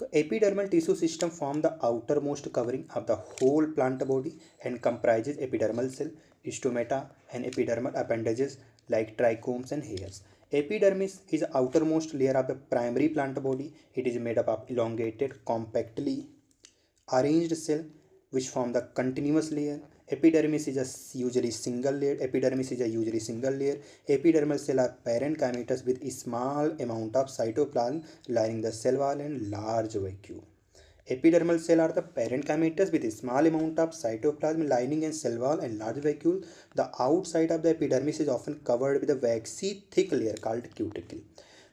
तो epidermal tissue system form the outermost covering of the whole plant body and comprises epidermal cell, stomata and epidermal appendages like trichomes and hairs. Epidermis is the outermost layer of the primary plant body. It is made up of elongated, compactly arranged cell which form the continuous layer. Epidermis is usually single layer. Epidermal cell are parenchymatous with a small amount of cytoplasm lining the cell wall and large vacuole. Epidermal cell are the parenchymatous with a small amount of cytoplasm lining and cell wall and large vacuole. The outside of the epidermis is often covered with a waxy thick layer called cuticle.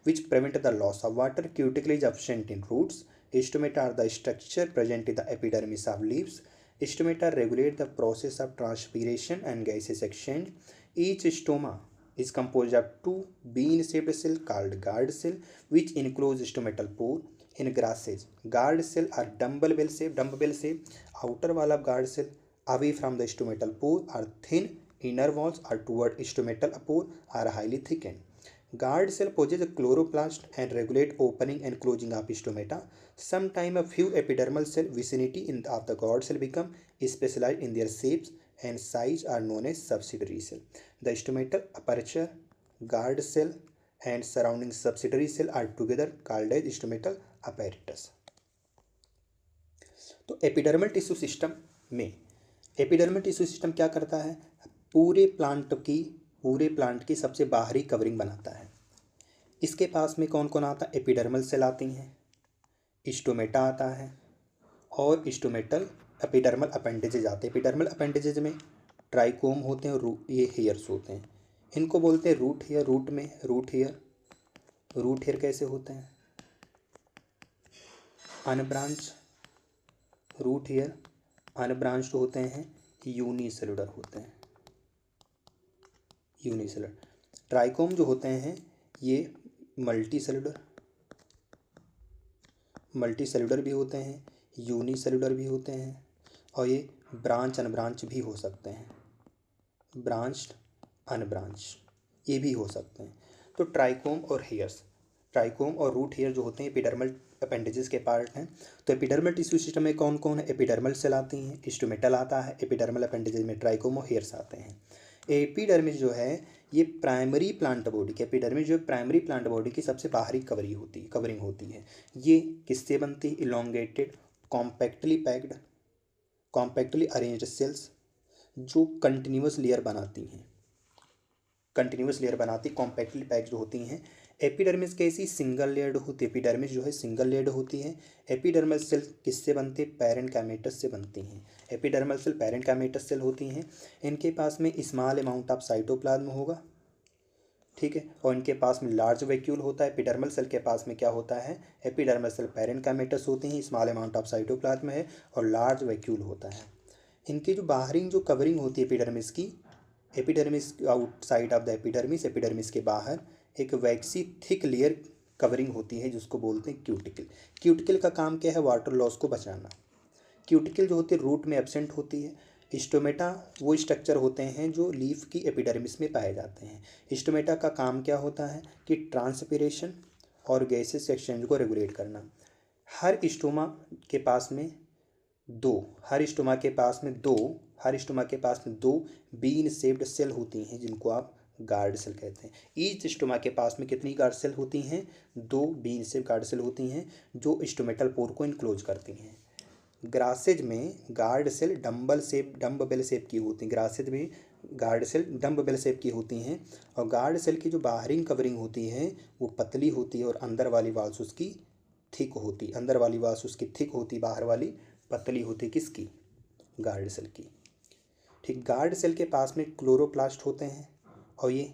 which prevent the loss of water. Cuticle is absent in roots. Stomata are the structure present in the epidermis of leaves. Stomata regulate the process of transpiration and gaseous exchange. Each stoma is composed of two bean-shaped cells called guard cell, which enclose stomatal pore. In grasses, guard cell are dumbbell shape. Outer wall of guard cell away from the stomatal pore are thin. Inner walls are toward stomatal pore are highly thickened. Guard cell possess a chloroplast and regulate opening and closing of stomata. Sometime a few epidermal cell vicinity of the guard cell become specialized in their shapes and size are known as subsidiary cell. The stomatal aperture, guard cell and surrounding subsidiary cell are together called as stomatal apparatus. तो एपिडर्मल टिश्यू सिस्टम में एपिडर्मल टिश्यू सिस्टम क्या करता है? पूरे प्लांट की सबसे बाहरी कवरिंग बनाता है। इसके पास में कौन कौन आता है? एपिडर्मल सेल आती हैं, स्टोमेटा आता है और स्टोमेटल एपिडर्मल अपेंडेजेज आते हैं। एपिडर्मल अपेंडेजेज में ट्राइकोम होते हैं और ये हेयर्स होते हैं। इनको बोलते हैं रूट हेयर। रूट हेयर कैसे होते हैं? अनब्रांच रूट हेयर अनब्रांच्ड होते हैं, यूनिसेलुलर होते हैं। ट्राइकोम जो होते हैं ये मल्टी सेलुलर भी होते हैं, यूनिसेलुलर भी होते हैं और ये ब्रांच अनब्रांच भी हो सकते हैं। ब्रांच्ड अनब्रांच ये भी हो सकते हैं। तो ट्राइकोम और रूट हेयर जो होते हैं एपिडर्मल अपेंडेजेस के पार्ट हैं। तो एपिडर्मल टिश्यू सिस्टम में कौन कौन है? एपिडर्मल सेल आती हैं, स्टोमेटल आता है, एपिडर्मल अपेंडेजेस में ट्राइकोम और हेयर्स आते हैं। एपिडर्मिस जो है ये प्राइमरी प्लांट बॉडी की सबसे बाहरी कवरिंग होती है। ये किससे बनती है? इलोंगेटेड कॉम्पैक्टली अरेंज्ड सेल्स जो कंटिन्यूस लेयर बनाती कॉम्पैक्टली पैक्ड होती हैं। एपिडर्मिस कैसी? सिंगल लेयर्ड होती है। एपिडर्मिस जो है सिंगल लेयर्ड होती है। एपिडर्मल सेल किससे बनती है? पैरेन्काइमेटस से बनती हैं। एपिडर्मल सेल पैरेन्काइमेटस सेल होती हैं। इनके पास में स्मॉल अमाउंट ऑफ साइटोप्लाज्म होगा, ठीक है, और इनके पास में लार्ज वैक्यूल होता है। एपिडर्मल सेल के पास में क्या होता है? एपिडर्मल सेल पैरेन्काइमेटस होती हैं, स्मॉल अमाउंट ऑफ साइटोप्लाज्म है और लार्ज वैक्यूल होता है। इनकी जो बाहरी जो कवरिंग होती है epidermis outside of the epidermis के बाहर एक वैक्सी थिक लेयर कवरिंग होती है जिसको बोलते हैं क्यूटिकल। क्यूटिकल का काम क्या है? वाटर लॉस को बचाना। क्यूटिकल जो होती है रूट में एब्सेंट होती है। स्टोमेटा वो स्ट्रक्चर होते हैं जो लीफ की एपिडर्मिस में पाए जाते हैं। स्टोमेटा का काम क्या होता है? कि ट्रांसपिरेशन और गैसेस एक्सचेंज को रेगुलेट करना। हर स्टोमा के पास में दो बीन शेप्ड सेल होती हैं जिनको आप गार्ड सेल कहते हैं। ईच स्टोमा के पास में कितनी गार्ड सेल होती हैं? 2 बीन शेप गार्ड सेल होती हैं जो स्टोमेटल पोर को इनक्लोज करती हैं। ग्रासेज में गार्ड सेल डम्बल शेप की होती हैं। ग्रासेज में गार्ड सेल डम्बल शेप की होती हैं और गार्ड सेल की जो बाहरी कवरिंग होती है वो पतली होती है और अंदर वाली वाल्स उसकी थिक होती, बाहर वाली पतली होती। किसकी? गार्ड सेल की। ठीक, गार्ड सेल के पास में क्लोरोप्लास्ट होते हैं और ये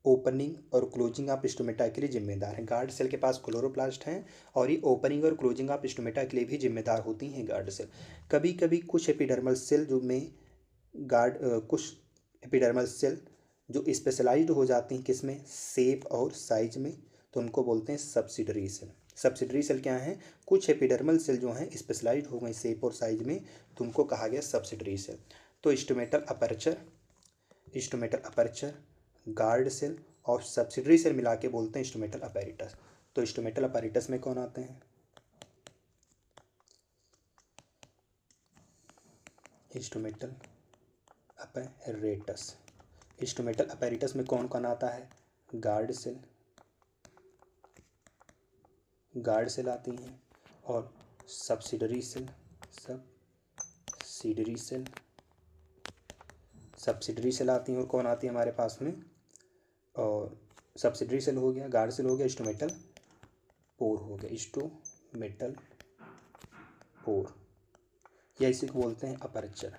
ओपनिंग और क्लोजिंग ऑफ स्टोमेटा के लिए जिम्मेदार हैं। गार्ड सेल के पास क्लोरोप्लास्ट हैं और ये ओपनिंग और क्लोजिंग ऑफ स्टोमेटा के लिए भी जिम्मेदार होती हैं गार्ड सेल। कभी कभी कुछ एपिडर्मल सेल जो स्पेशलाइज्ड हो जाती हैं किसमें? शेप और साइज में, तो उनको बोलते हैं सब्सिडरी सेल। सब्सिडरी सेल क्या हैं? कुछ एपिडर्मल सेल जो हैं स्पेशलाइज्ड हो गए शेप और साइज में, तो उनको कहा गया सब्सिडरी सेल। तो स्टोमेटल अपर्चर, गार्ड सेल और सब्सिडरी सेल मिला के बोलते हैं स्टोमेटल अपैरेटस। तो स्टोमेटल अपैरेटस में कौन आते हैं? स्टोमेटल अपैरेटस में कौन कौन आता है? गार्ड सेल आती हैं और सब्सिडरी सेल आती हैं। और कौन आती है हमारे पास में? और सब्सिडरी सेल हो गया, गार्ड सेल हो गया, स्टोमेटल पोर या इसी को बोलते हैं अपर्चर।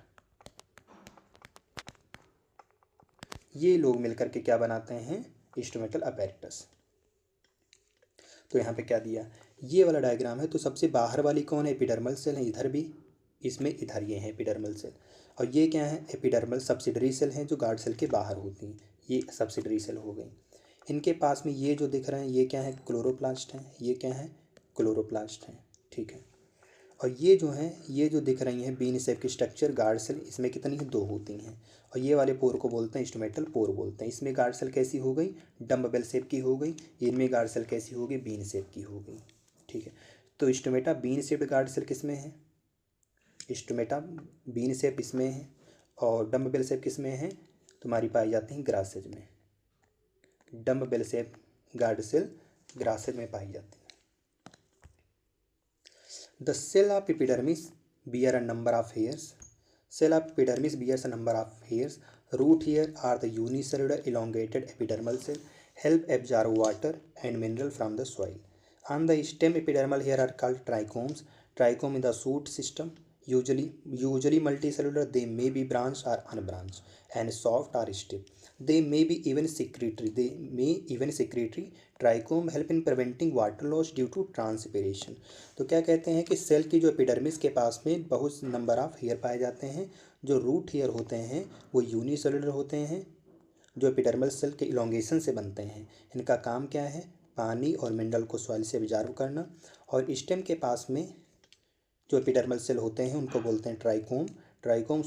ये लोग मिलकर के क्या बनाते हैं? Stomatal apparatus. तो यहाँ पे क्या दिया, ये वाला डायग्राम है, तो सबसे बाहर वाली कौन है, एपिडर्मल सेल है, इधर भी, इसमें इधर ये है एपिडर्मल सेल, और ये क्या है, एपिडर्मल सब्सिडरी सेल हैं जो गार्ड सेल के बाहर होती हैं, ये सब्सिडरी सेल हो गई। इनके पास में ये जो दिख रहे हैं ये क्या है, क्लोरोप्लास्ट हैं, ये क्या है, क्लोरोप्लास्ट हैं, ठीक है। और ये जो हैं, ये जो दिख रही हैं बीन शेप की स्ट्रक्चर गार्ड सेल, इसमें कितनी है, 2 होती हैं, और ये वाले पोर को बोलते हैं स्टोमेटल पोर बोलते हैं। इसमें गार्ड सेल कैसी हो गई, डम्ब बेल शेप की हो गई, इनमें गार्ड सेल कैसी हो गई, बीन शेप की हो गई, ठीक है। तो stomata bean shaped guard cell किस में है, स्टोमेटा बीन शेप इसमें है, और डम्ब बेल शेप किस में है, तुम्हारी पाई जाती हैं ग्रासेज में, dumbbell shape guard cell grasses में पाई जाती है। The cell of epidermis bear a number of hairs. Cell of epidermis bears a number of hairs. Root hair are the unicellular elongated epidermal cell, help absorb water and mineral from the soil. On the stem, epidermal hair are called trichomes. Trichome in the shoot system, usually multicellular. They may be branched or unbranched, and soft or stiff. They may be even secretory. Trichome help in preventing water loss due to transpiration. तो क्या कहते हैं कि सेल की जो एपिडर्मिस के पास में बहुत नंबर ऑफ हेयर पाए जाते हैं। जो रूट हेयर होते हैं वो यूनिसेलुलर होते हैं, जो एपिडर्मल सेल के इलोंगेशन से बनते हैं। इनका काम क्या है, पानी और मिनरल को सॉइल से एब्जॉर्ब करना। और स्टेम के पास में जो एपिडर्मल सेल होते हैं उनको बोलते हैं ट्राइकोम। ट्राइकोम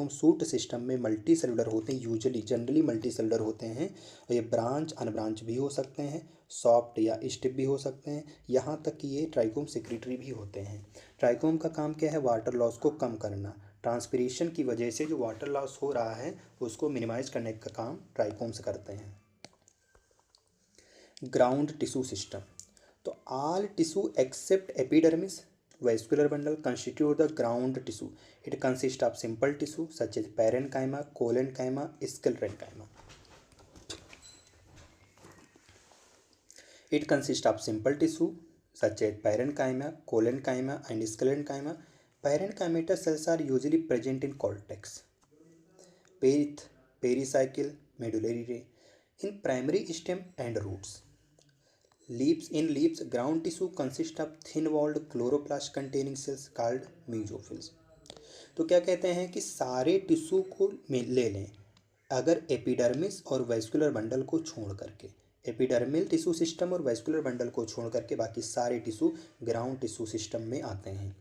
सूट सिस्टम में मल्टी सेलुलर होते हैं, जनरली मल्टी सेलुलर होते हैं, और ये ब्रांच अनब्रांच भी हो सकते हैं, सॉफ्ट या स्टिफ भी हो सकते हैं, यहाँ तक कि ये ट्राइकोम सेक्रेटरी भी होते हैं। ट्राइकोम का काम क्या है, वाटर लॉस को कम करना। ट्रांसपीरेशन की वजह से जो वाटर लॉस हो रहा है उसको मिनिमाइज करने का काम ट्राइकोम्स करते हैं। ग्राउंड टिश्यू सिस्टम, तो all tissue except epidermis vascular bundle constitute the ground tissue. It consists of simple tissue such as parenchyma, collenchyma, sclerenchyma. It consists of simple tissue such as parenchyma, collenchyma, and sclerenchyma. Parenchymatous cells are usually present in cortex, pith, pericycle, medullary ray, in primary stem and roots. Leaves, ground tissue consists of thin-walled chloroplast containing cells called mesophils. तो क्या कहते हैं कि सारे टिश्यू को ले लें अगर एपिडर्मिस और वैस्कुलर बंडल को छोड़ करके, एपिडर्मिल टिश्यू सिस्टम और वैस्कुलर बंडल को छोड़ करके बाकी सारे टिश्यू ग्राउंड टिश्यू सिस्टम में आते हैं।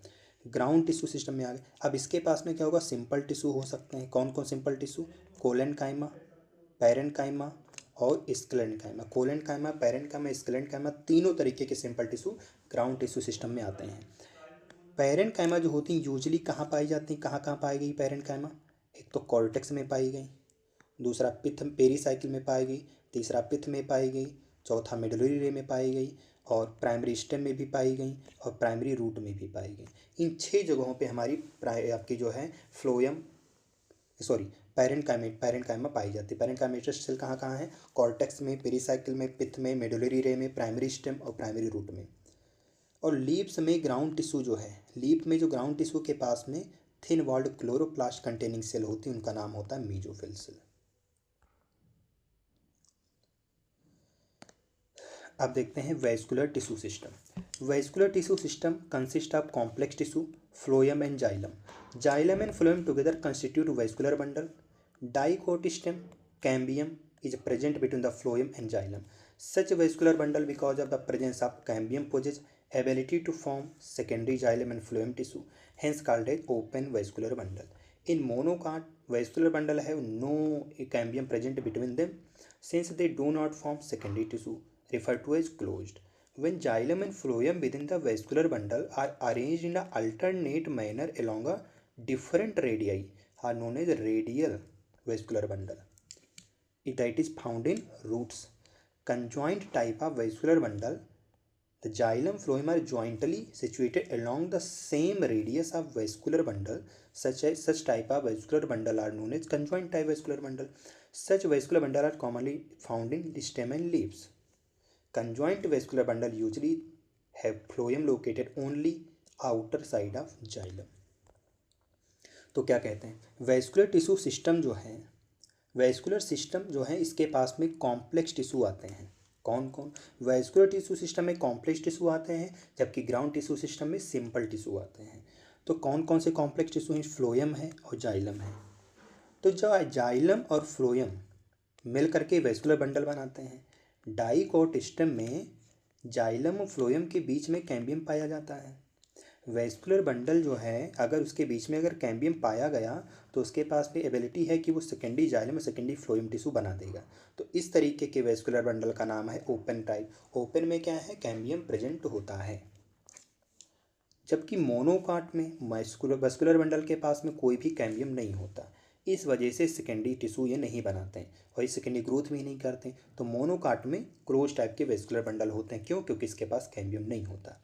ग्राउंड टिश्यू सिस्टम में आ गए। अब इसके पास में क्या होगा, सिंपल टिश्यू हो सकते हैं। कौन कौन सिंपल टिश्यू, कोलेनकाइमा, पैरेनकाइमा और स्क्लेरेनकाइमा। कोलेनकाइमा, पैरेनकाइमा, स्क्लेरेनकाइमा तीनों तरीके के simple tissue ground tissue system में आते हैं। पैरेनकाइमा जो होती हैं यूजुअली कहाँ पाई जाती हैं, कहाँ कहाँ पाई गई पैरेनकाइमा, एक तो कॉर्टेक्स में पाई गई, दूसरा पिथ पेरीसाइकिल में पाई गई, तीसरा पिथ में पाई गई, चौथा मेडुलरी रे में पाई गई, और प्राइमरी स्टेम में भी पाई गई, और प्राइमरी रूट में भी पाई गई। इन 6 जगहों पे हमारी आपकी जो है पैरेनकाइमा पाई जाती है। पैरेनकाइमेटस सेल कहाँ कहाँ है, कॉर्टेक्स में, पेरीसाइकिल में, पिथ में, मेडुलरी रे में, प्राइमरी स्टेम और प्राइमरी रूट में। और लीव्स में ग्राउंड टिश्यू जो है, लीफ में जो ग्राउंड टिश्यू के पास में thin walled chloroplast containing cell होती है उनका नाम होता है मेसोफिल सेल। अब देखते हैं vascular tissue system. Vascular tissue system consist of complex tissue, phloem and xylem. Xylem and phloem together constitute vascular bundle. Dicotyl stem cambium is present between the phloem and xylem. Such vascular bundle, because of the presence of cambium, possess ability to form secondary xylem and phloem tissue, hence called as open vascular bundle. In monocot vascular bundle have no cambium present between them, since they do not form secondary tissue, referred to as closed. When xylem and phloem within the vascular bundle are arranged in an alternate manner along a different radii, are known as radial vascular bundle. That is found in roots. Conjoint type of vascular bundle, the xylem phloem are jointly situated along the same radius of vascular bundle. Such type of vascular bundle are known as conjoint type vascular bundle. Such vascular bundle are commonly found in stem and leaves. Conjoint vascular bundle usually have phloem located only outer side of xylem. तो क्या कहते हैं, वैस्कुलर टिश्यू सिस्टम जो है, वैस्कुलर सिस्टम जो है इसके पास में कॉम्प्लेक्स टिश्यू आते हैं, कौन कौन? वैस्कुलर टिश्यू सिस्टम में कॉम्प्लेक्स टिश्यू आते हैं, जबकि ग्राउंड टिश्यू सिस्टम में सिंपल टिश्यू आते हैं। तो कौन कौन से कॉम्प्लेक्स टिश्यू हैं? फ्लोएम है और जाइलम है। तो जब जाइलम और फ्लोएम मिल करके वैस्कुलर बंडल बनाते हैं। डाइकोट स्टेम में जाइलम और फ्लोएम के बीच में कैम्बियम पाया जाता है। वैस्कुलर बंडल जो है, अगर उसके बीच में अगर कैम्बियम पाया गया तो उसके पास भी एबिलिटी है कि वो सेकेंडरी जाइलम और सेकेंडरी फ्लोएम टिश्यू बना देगा। तो इस तरीके के वैस्कुलर बंडल का नाम है ओपन टाइप। ओपन में क्या है? कैम्बियम प्रेजेंट होता है। जबकि मोनोकाट में वैस्कुलर बंडल के पास में कोई भी कैम्बियम नहीं होता। इस वजह से सेकेंडरी टिश्यू ये नहीं बनाते हैं और ये सेकेंडरी ग्रोथ भी नहीं करते। तो मोनोकाट में क्लोज टाइप के वैस्कुलर बंडल होते हैं। क्यों? क्योंकि इसके पास कैम्बियम नहीं होता।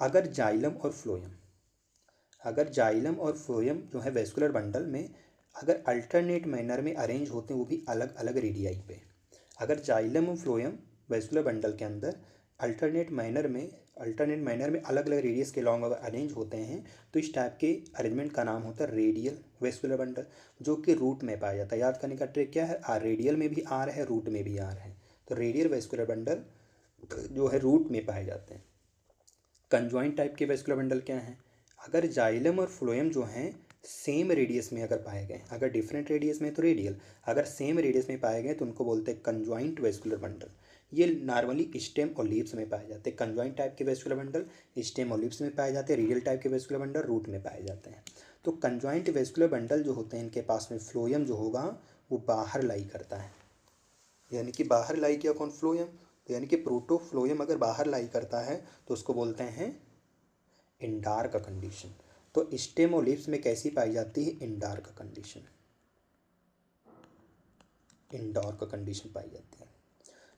अगर जाइलम और फ्लोएम जो है वैस्कुलर बंडल में अगर अल्टरनेट मैनर में अरेंज होते हैं, वो भी अलग अलग रेडियाई पे। अगर जाइलम और फ्लोएम वैस्कुलर बंडल के अंदर अल्टरनेट मैनर में अलग अलग रेडियस के लॉन्ग अगर अरेंज होते हैं तो इस टाइप के अरेंजमेंट का नाम होता है रेडियल वैस्कुलर बंडल, जो कि रूट में पाया जाता है। याद करने का ट्रिक क्या है? रेडियल में भी आर है, रूट में भी आर है। तो रेडियल वैस्कुलर बंडल जो है रूट में पाए जाते हैं। कंजॉइंट टाइप के वैस्कुलर बंडल क्या हैं? अगर जाइलम और फ्लोएम जो हैं सेम रेडियस में अगर पाए गए, अगर डिफरेंट रेडियस में तो रेडियल, अगर सेम रेडियस में पाए गए तो उनको बोलते हैं कंजॉइंट वैस्कुलर बंडल। ये नॉर्मली स्टेम और लीव्स में पाए जाते हैं। कंजॉइंट टाइप के वैस्कुलर बंडल स्टेम और लीव्स में पाए जाते हैं। रेडियल टाइप के वैस्कुलर बंडल रूट में पाए जाते हैं। तो कंजॉइंट वैस्कुलर बंडल जो होते हैं, इनके पास में फ्लोएम जो होगा वो बाहर लाई करता है। यानी कि बाहर लाई किया कौन? फ्लोएम। तो यानी कि प्रोटोफ्लोएम अगर बाहर लाई करता है तो उसको बोलते हैं इंडार्क कंडीशन। तो स्टेम और लीव्स में कैसी पाई जाती है? इंडार्क कंडीशन पाई जाती है।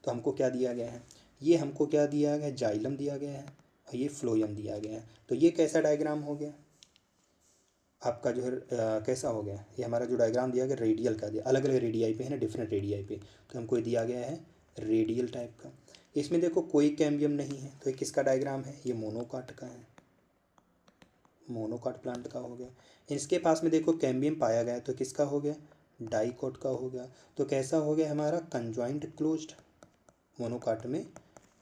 तो हमको क्या दिया गया है? ये हमको क्या दिया गया है? जाइलम दिया गया है और ये फ्लोएम दिया गया है। तो ये कैसा डायग्राम हो गया आपका? जो है कैसा हो गया? ये हमारा जो डायग्राम दिया गया रेडियल का दिया, अलग अलग रेडियाई पे है ना, डिफरेंट रेडियाई पे। तो हमको ये दिया गया है रेडियल टाइप का। इसमें देखो कोई कैम्बियम नहीं है, तो ये किसका डायग्राम है? ये मोनोकाट का है, मोनोकाट प्लांट का हो गया। इसके पास में देखो कैम्बियम पाया गया तो किसका हो गया? डाइकोट का हो गया। तो कैसा हो गया हमारा? Conjoint closed. मोनोकाट में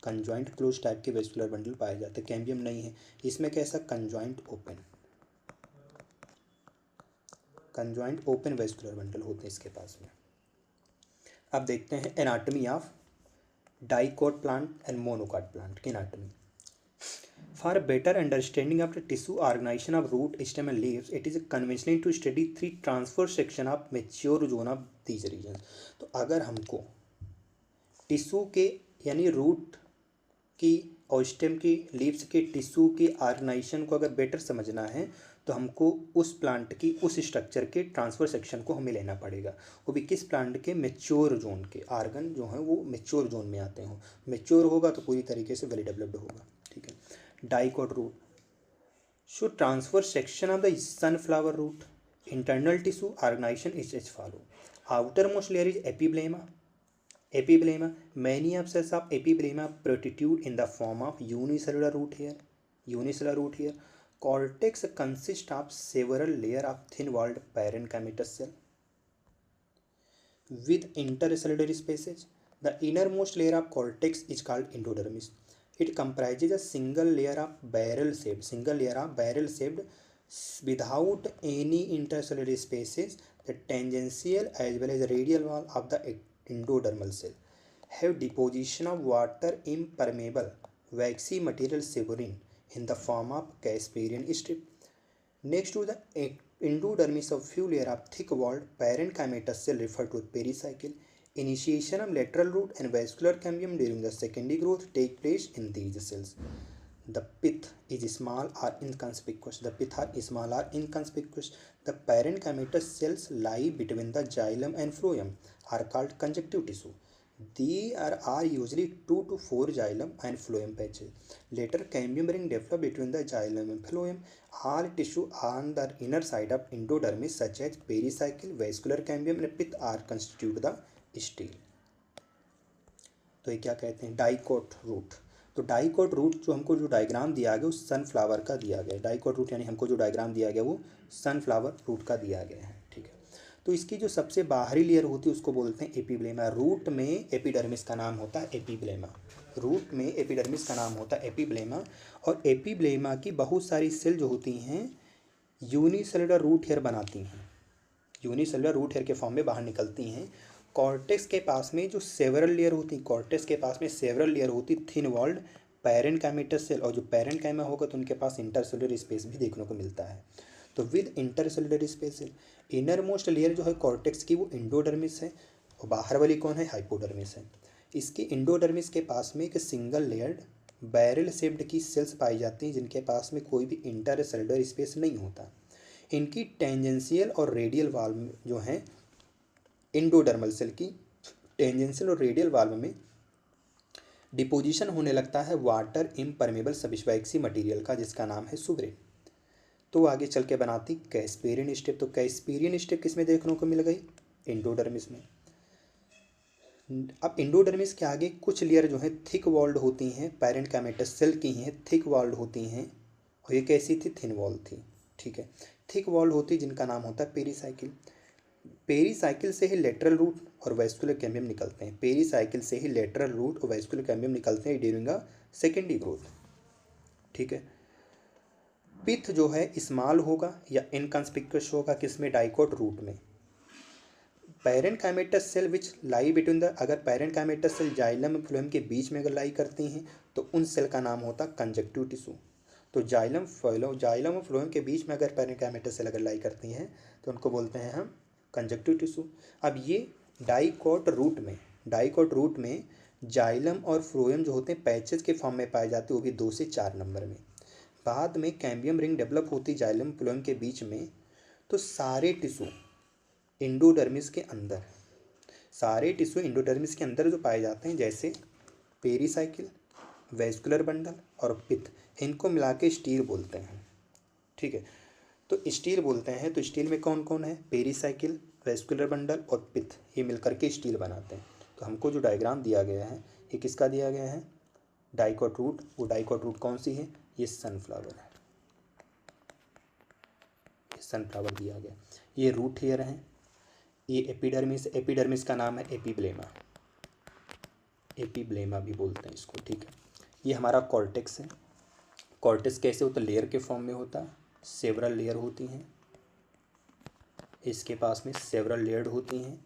कंजॉइंट क्लोज टाइप के वैस्कुलर बंडल पाए जाते हैं, कैम्बियम नहीं है। इसमें कैसा? कंजॉइंट ओपन वैस्कुलर बंडल होते हैं इसके पास में। अब देखते हैं anatomy of dicot plant and monocot plant की anatomy. For better understanding of the tissue organization of root, stem and leaves, it is conventional to study three transverse section of mature zone of these regions. तो अगर हमको टिश्यू के यानी रूट की और स्टेम की, लीव्स के टिश्यू की ऑर्गेनाइजेशन को अगर बेटर समझना है तो हमको उस प्लांट की उस स्ट्रक्चर के ट्रांसफर सेक्शन को हमें लेना पड़ेगा। वो भी किस प्लांट के? मेच्योर जोन के। आर्गन जो हैं वो मेच्योर जोन में आते हों। मेच्योर होगा तो पूरी तरीके से वेल डेवलप्ड होगा। ठीक है। Dicot root show transfer section of the sunflower root. Internal tissue organisation is as follow. Outermost layer is epiblema. Many of cells of epiblema protrude in the form of unicellular root hair. Cortex consists of several layers of thin-walled parenchymatous cell with intercellular spaces. The innermost layer of cortex is called endodermis. It comprises a single layer of barrel-shaped without any intercellular spaces. The tangential as well as radial wall of the endodermal cell have deposition of water impermeable waxy material seborrheic in the form of Casparian strip. Next to the endodermis of few layer of thick walled parenchymatous cell referred to as pericycle. Initiation of lateral root and vascular cambium during the secondary growth take place in these cells. The pith is small or inconspicuous. The parenchymatous cells lie between the xylem and phloem are called conjunctive tissue. There are usually 2 to 4 xylem and phloem patches. Later cambium ring develop between the xylem and phloem. All tissue on the inner side of endodermis such as pericycle, vascular cambium and pith are constitute the stele. तो ये क्या कहते हैं? Dicot root. तो डाइकोट रूट जो हमको जो डायग्राम दिया गया वो सनफ्लावर का दिया गया। डाइकोट रूट यानी हमको जो डायग्राम दिया गया वो सनफ्लावर रूट का दिया गया है। ठीक है। तो इसकी जो सबसे बाहरी लेयर होती है उसको बोलते हैं एपिब्लेमा। रूट में एपिडर्मिस का नाम होता है एपिब्लेमा। रूट में एपिडर्मिस का नाम होता है एपिब्लेमा। और एपिब्लेमा की बहुत सारी सेल जो होती हैं यूनिसेलुलर रूट हेयर बनाती हैं, यूनिसेलुलर रूट हेयर के फॉर्म में बाहर निकलती हैं। कॉर्टेक्स के पास में जो सेवरल लेयर होती, कॉर्टेक्स के पास में सेवरल लेयर होती थिन वॉल्ड पैरेनकाइमेटस सेल, और जो पैरेनकाइमा होगा तो उनके पास इंटरसेलुलर स्पेस भी देखने को मिलता है। तो with intercellular space inner most layer जो है कॉर्टेक्स की वो इंडोडर्मिस है, और बाहर वाली कौन है, हाइपोडर्मिस है। इसकी इंडोडर्मिस के पास में एक सिंगल लेयर्ड बैरल शेप्ड की सेल्स पाई जाती हैं जिनके पास में कोई भी इंटरसेलुलर स्पेस नहीं होता। इनकी टेंजेंशियल और रेडियल वाल्व जो हैं इंडोडर्मल सेल की टेंजेंशियल और रेडियल वाल्व में डिपोजिशन होने लगता है वाटर इम्परमेबल सबस्पाइक्सी मटेरियल का, जिसका नाम है सुब्रेन। तो आगे चल के बनाती कैस्पेरियन स्टेप। तो कैस्पेरियन स्टेप किस में देखने को मिल गई, इंडोडर्मिस में। अब इंडोडर्मिस के आगे कुछ लेयर जो है थिक वॉल्ड होती हैं, पैरेनकाइमेटस सेल की हैं, थिक वॉल्ड होती हैं, और ये कैसी थी, थिन वॉल थी। ठीक है, थिक वॉल्ड होती जिनका नाम होता है पेरीसाइकिल। पेरीसाइकिल से ही लेटरल रूट और वैस्कुलर कैम्बियम निकलते हैं। पेरीसाइकिल से ही लेटरल रूट और वैस्कुलर कैम्बियम निकलते हैं ड्यूरिंग अ सेकेंडरी ग्रोथ। ठीक है, पिथ जो है स्मॉल होगा या इनकंस्पिक्यूअस होगा, किसमें, डाइकोट रूट में। Parenchymatous cell which lie between the, अगर पैरेनकाइमेटस सेल जाइलम फ्लोएम के बीच में अगर लाई करती हैं तो उन सेल का नाम होता है कंजक्टिव टिश्यू। तो जाइलम और फ्लोएम के बीच में अगर पैरेनकाइमेटस सेल अगर लाई करती हैं तो उनको बोलते हैं हम कंजक्टिव टिश्यू। अब ये डाइकोट रूट में जाइलम और फ्लोएम जो होते हैं पैचेस के फॉर्म में पाए जाते हैं, वो भी 2 से 4 नंबर में। बाद में कैम्बियम रिंग डेवलप होती जाइलम फ्लोएम के बीच में। तो सारे टिश्यू इंडोडर्मिस के अंदर, जो पाए जाते हैं, जैसे पेरीसाइकिल, वैस्कुलर बंडल और पिथ, इनको मिला के स्टील बोलते हैं। ठीक है, तो स्टील बोलते हैं। तो स्टील में कौन कौन है, पेरीसाइकिल, वैस्कुलर बंडल और पिथ, ये मिलकर के स्टील बनाते हैं। तो हमको जो डायग्राम दिया गया है ये किसका दिया गया है, डाइकोट रूट। वो डाइकोट रूट कौन सी है, ये सनफ्लावर है, ये सनफ्लावर दिया गया। ये रूट हेयर है, ये एपिडर्मिस का नाम है एपिब्लेमा भी बोलते हैं इसको। ठीक है, ये हमारा कॉर्टेक्स है। कॉर्टेक्स कैसे होता है, लेयर के फॉर्म में होता है, सेवरल लेयर होती हैं, इसके पास में सेवरल लेयर होती हैं।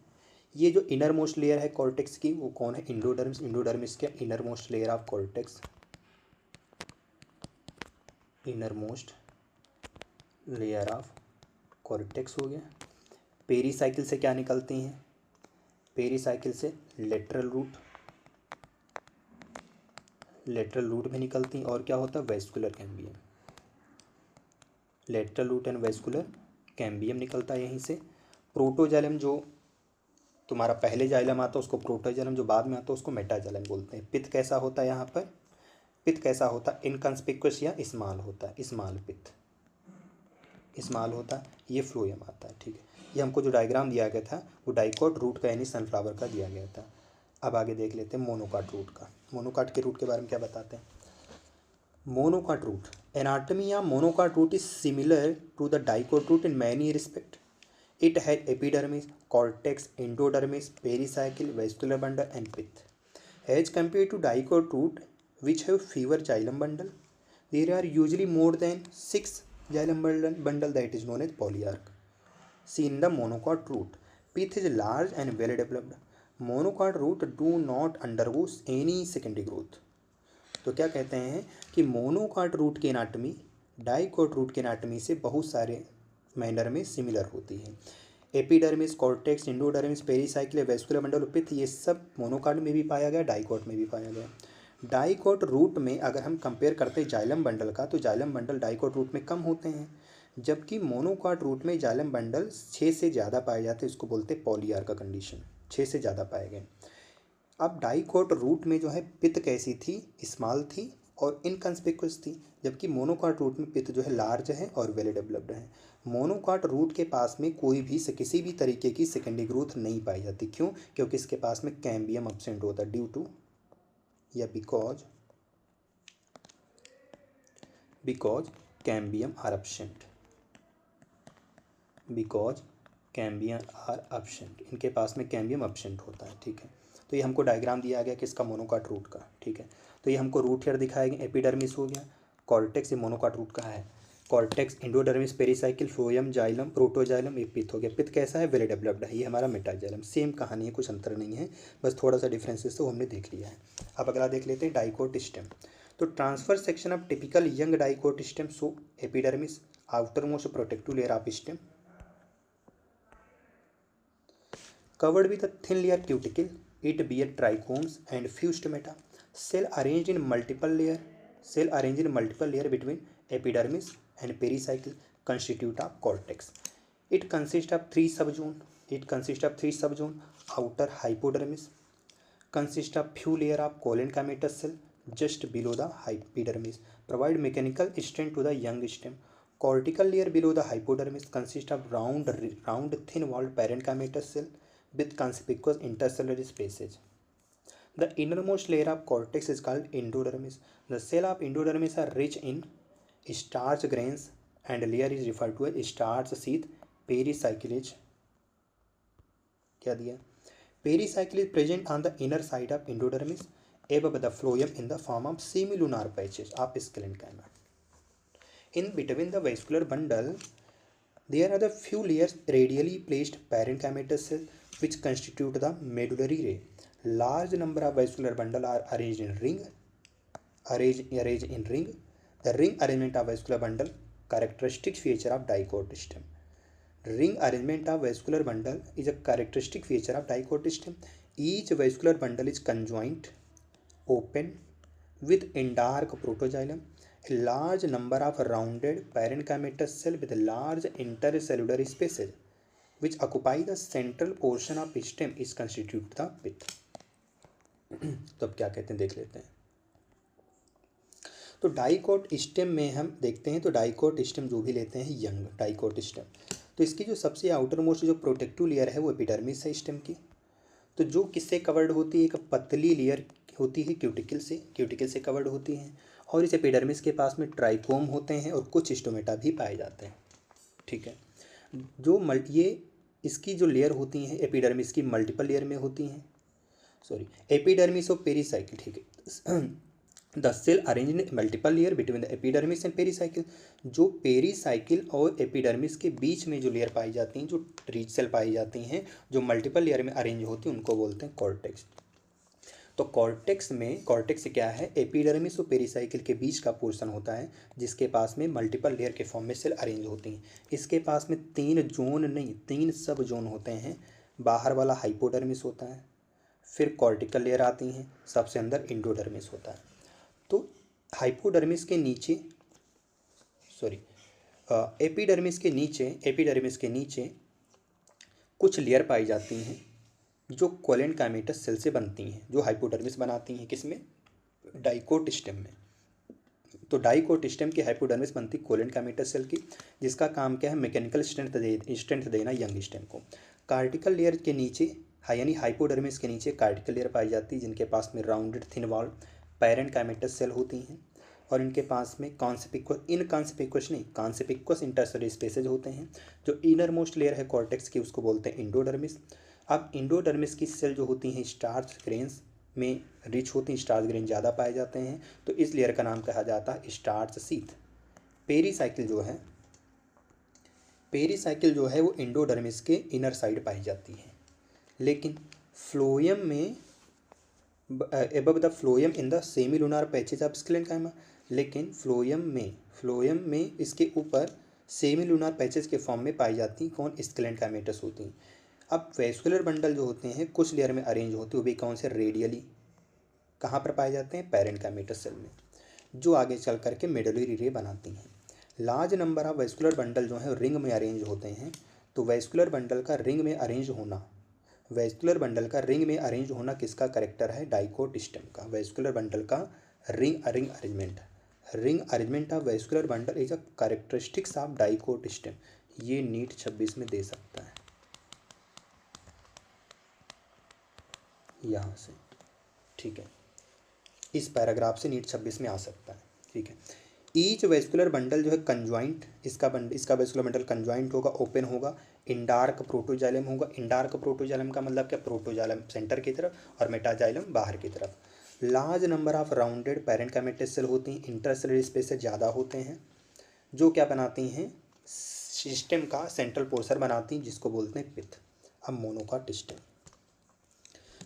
ये जो इनर मोस्ट लेयर है कॉर्टेक्स की वो कौन है, इंडोडर्मिस के inner most layer of cortex, inner most layer of cortex हो गया। पेरीसाइकिल से क्या निकलती हैं, पेरीसाइकिल से लेटरल रूट में निकलती हैं। और क्या होता है, vascular cambium, lateral root and vascular cambium निकलता है यहीं से। प्रोटोजाइलम जो तुम्हारा पहले जाइलम आता है उसको प्रोटोजाइलम, जो बाद में आता है उसको मेटाजाइलम बोलते हैं। पिथ कैसा होता है, यहाँ पर पिथ कैसा होता है, इनकंस्पिक्यूअस या स्मॉल होता है, स्मॉल पिथ, स्मॉल होता है। ये फ्लोएम आता है। ठीक है, ये हमको जो डायग्राम दिया गया था वो डाइकोट रूट का यानी सनफ्लावर का दिया गया था। अब आगे देख लेते हैं मोनोकॉट रूट का। मोनोकॉट के रूट के बारे में क्या बताते हैं, मोनोकॉट रूट एनाटमी या monocot root is similar to the dicot root in many respect. It has epidermis, cortex, endodermis, pericycle, vascular bundle and pith. As compared to dicot root which have fewer xylem bundle, there are usually more than 6 xylem bundle that is known as polyarch. See in the monocot root, pith is large and well developed. Monocot root do not undergo any secondary growth. तो क्या कहते हैं कि मोनोकॉट रूट की एनाटमी डाइकोट रूट की एनाटमी से बहुत सारे मैनर में सिमिलर होती है। Epidermis, cortex, endodermis, pericycle, vascular bundle और पिथ, ये सब मोनोकॉट में भी पाया गया, डाइकोट में भी पाया गया। डाइकोट रूट में अगर हम कंपेयर करते हैं जाइलम बंडल का, तो जाइलम बंडल डाइकोट रूट में कम होते हैं, जबकि मोनोकॉट रूट में जाइलम बंडल 6 से ज़्यादा पाए जाते हैं। इसको बोलते हैं पॉलीआर्क का कंडीशन, 6 से ज़्यादा पाए गए। अब डाइकोट रूट में जो है पिथ कैसी थी, स्मॉल थी और इनकंस्पिक्यूअस थी, जबकि मोनोकॉट रूट में पिथ जो है लार्ज है और वेल डेवलप्ड है। मोनोकॉट रूट के पास में कोई भी किसी भी तरीके की सेकेंडरी ग्रोथ नहीं पाई जाती। क्यों, क्योंकि इसके पास में कैम्बियम एब्सेंट होता है, ड्यू टू या because cambium are absent, because cambium are absent, इनके पास में कैम्बियम अब्सेंट होता है। ठीक है, तो ये हमको डायग्राम दिया गया किसका, मोनोकॉट रूट का। ठीक है, तो ये हमको रूट हेयर दिखाया गया, एपिडर्मिस हो गया, कॉर्टेक्स ये मोनोकॉट रूट का है, cortex, endodermis, pericycle, phloem, xylem, protoxylem, ये पिथ हो गया। पिथ कैसा है, वेल डेवलप्ड है, ये हमारा मेटाजाइलम। सेम कहानी है, कुछ अंतर नहीं है, बस थोड़ा सा डिफरेंसेस तो हमने देख लिया है। अब अगला देख लेते हैं डाइकोट स्टेम। तो transfer section of typical young dicot stem, so epidermis outer most protective layer of stem covered with a thin layer cuticle, it bear trichomes and few stomata. Cell arranged in multiple layer between epidermis and pericycle constitute a cortex. It consists of three subzone. Outer hypodermis consists of few layer of collencamatous cell just below the epidermis, provide mechanical strength to the young stem. Cortical layer below the hypodermis consists of round thin walled parenchymatous cell with conspicuous intercellular spaces. The innermost layer of cortex is called endodermis. The cell of endodermis are rich in starch grains and layer is referred to as starch sheath. Pericyclage क्या दिया, pericycle is present on the inner side of endodermis above the phloem in the form of semilunar patches of sclerenchyma. In between the vascular bundle there are the few layers radially placed parenchymatous cells which constitute the medullary ray. Large number of vascular bundles are arranged in ring. The ring arrangement of vascular bundle characteristic feature of dicot stem. Ring arrangement of vascular bundle is a characteristic feature of dicot stem. Each vascular bundle is conjoint, open, with endark protoxylem. A large number of rounded parenchymatous cells with large intercellular spaces which occupy the central portion of stem is constitute the pith. तो अब क्या कहते हैं देख लेते हैं। तो डाइकोट स्टेम में हम देखते हैं, तो डाइकोट स्टेम जो भी लेते हैं यंग डाइकोट स्टेम, तो इसकी जो सबसे आउटर मोस्ट जो प्रोटेक्टिव लेयर है वो एपिडर्मिस है स्टेम की। तो जो किससे कवर्ड होती है, एक पतली लेयर होती है क्यूटिकल से कवर्ड होती है, और इस एपिडर्मिस के पास में ट्राइकोम होते हैं और कुछ स्टोमेटा भी पाए जाते हैं। ठीक है, ये इसकी जो लेयर होती हैं एपिडर्मिस की मल्टीपल लेयर में होती हैं, एपिडर्मिस और पेरिसाइकिल। ठीक है, the cell arrange in multiple layer between the epidermis and pericycle. जो पेरिसाइकिल और एपिडर्मिस के बीच में जो लेयर पाई जाती हैं, जो रीच सेल पाई जाती हैं, जो मल्टीपल लेयर में अरेंज होती हैं, उनको बोलते हैं कॉर्टेक्स। तो कॉर्टेक्स क्या है, एपिडर्मिस और पेरिसाइकिल के बीच का पोर्शन होता है जिसके पास में मल्टीपल लेयर के फॉर्म में सेल अरेंज होती हैं। इसके पास में 3 सब जोन होते हैं। बाहर वाला हाइपोडर्मिस होता है, फिर कॉर्टिकल लेयर आती हैं, सबसे अंदर एंडोडर्मिस होता है। तो हाइपोडर्मिस के नीचे एपिडर्मिस के नीचे कुछ लेयर पाई जाती हैं जो कोलेनकाइमेटस सेल से बनती हैं, जो हाइपोडर्मिस बनाती हैं किसमें, डाइकोट स्टेम में। तो डाइकोट स्टेम की हाइपोडर्मिस बनती कोलेनकाइमेटस सेल की, जिसका काम क्या है, मैकेनिकल स्ट्रेंथ देना यंग स्टेम को। कार्टिकल लेयर के नीचे यानी हाइपोडर्मिस के नीचे कार्टिकल लेयर पाई जाती है जिनके पास में rounded thin wall parenchymatous cell होती हैं, और इनके पास में कॉन्स्पिकुअस इंटरसेलुलर स्पेसेज होते हैं। जो इनर मोस्ट लेयर है कॉर्टेक्स की उसको बोलते हैं एंडोडर्मिस। अब एंडोडर्मिस की सेल जो होती हैं स्टार्च ग्रेन्स में रिच होती हैं, स्टार्च ग्रेन ज़्यादा पाए जाते हैं, तो इस लेयर का नाम कहा जाता है स्टार्च शीथ। पेरिसाइकिल जो है वो एंडोडर्मिस के इनर साइड पाई जाती है, लेकिन फ्लोएम में above the phloem in the semilunar patches of sclerenchyma, लेकिन फ्लोएम में इसके ऊपर सेमिलुनार पैचेस के फॉर्म में पाई जाती कौन, स्क्लेरेंकाइमेटस होती हैं। अब वेस्कुलर बंडल जो होते हैं कुछ लेयर में अरेंज होते हैं, वो भी कौन से, रेडियली कहाँ पर पाए जाते हैं, पैरेंकाइमेटस सेल में, जो आगे चल करके मेडुलरी रे बनाती हैं। Large number of vascular bundle जो है रिंग में अरेंज होते हैं। तो वेस्कुलर बंडल का रिंग में अरेंज होना किसका करेक्टर है, डाइकोट स्टेम का। वेस्कुलर बंडल का ring arrangement of vascular bundle is a characteristics of dicot stem. ये नीट 26 में दे सकता है यहाँ से। ठीक है, इस पैराग्राफ से नीट 26 में आ सकता है। ठीक है, ईच वेस्कुलर बंडल जो है कंजॉइंट, इसका वेस्कुलर बंडल कंजॉइंट होगा, ओपन होगा, इंडार्क प्रोटोजाइलम होगा। इंडार्क प्रोटोजाइलम का मतलब क्या, प्रोटोजाइलम सेंटर की तरफ और मेटाजाइलम बाहर की तरफ। Large number of rounded parenchymatous cell होती हैं, इंटरसेलुलर स्पेस से ज़्यादा होते हैं, जो क्या बनाती हैं, सिस्टम का सेंट्रल पोर्शन बनाती हैं, जिसको बोलते हैं पिथ। अब मोनोकॉट स्टेम,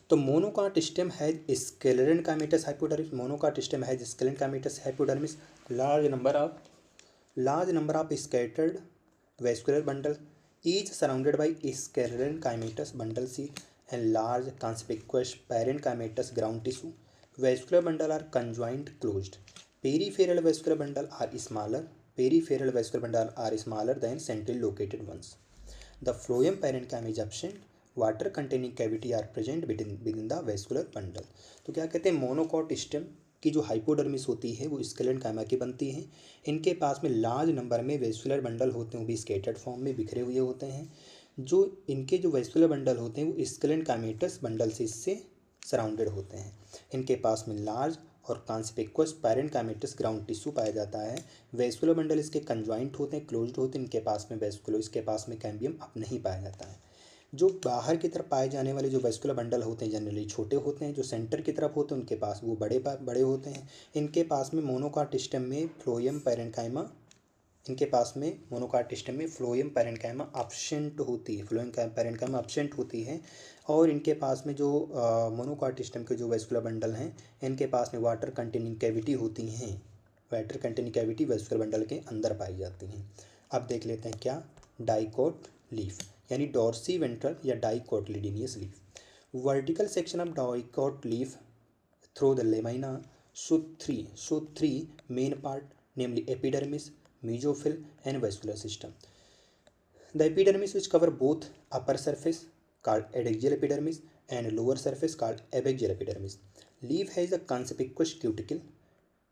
तो monocot stem has sclerenchymatous hypodermis, monocot stem has sclerenchymatous hypodermis, large number of scattered vascular bundle, each surrounded by skeletal chimatous bundle sheath and large conspicuous parenchymatous ground tissue. Vascular bundle are conjoined closed. Peripheral vascular bundle are smaller. Peripheral vascular bundle are smaller than centrally located ones. The phloem parenchyma is absent. Water containing cavity are present within the vascular bundle. तो क्या कहते हैं, मोनोकॉट स्टेम की जो हाइपोडर्मिस होती है वो स्केलेटन काइमा की बनती है। इनके पास में लार्ज नंबर में वेस्कुलर बंडल होते हैं, वो भी स्केटर्ड फॉर्म में बिखरे हुए होते हैं। जो इनके जो वेस्कुलर बंडल होते हैं वो स्केलेटन काइमेटस बंडल से इससे सराउंडेड होते हैं। इनके पास में लार्ज और कॉन्स्पिकुअस पैरेन्काइमेटस ग्राउंड टिश्यू पाया जाता है। वेस्कुलर बंडल इसके कंजॉइंट होते हैं, क्लोज्ड होते हैं। इनके पास में वेस्कुलो, इसके पास में कैम्बियम अब नहीं पाया जाता है। जो बाहर की तरफ पाए जाने वाले जो वेस्कुलर बंडल होते हैं जनरली छोटे होते हैं, जो सेंटर की तरफ होते हैं उनके पास वो बड़े होते हैं। इनके पास में मोनोकॉट स्टेम में फ्लोएम पैरेन्काइमा, इनके पास में मोनोकॉट स्टेम में फ्लोएम पैरेन्काइमा अब्सेंट होती है, फ्लोएम पैरेन्काइमा अब्सेंट होती है। और इनके पास में जो मोनोकॉट स्टेम के जो वेस्कुलर बंडल हैं, इनके पास में वाटर कंटेनिंग कैविटी होती हैं। Water containing cavity vascular bundle के अंदर पाई जाती हैं। अब देख लेते हैं क्या, डाइकोट लीफ यानी डॉर्सी वेंट्रल या dicotyledonous leaf. Vertical section of dicot leaf through the lamina show three main part, namely epidermis, mesophyll and vascular system. The epidermis, which cover both upper surface called adaxial epidermis and lower surface called abaxial epidermis. Leaf has a conspicuous cuticle.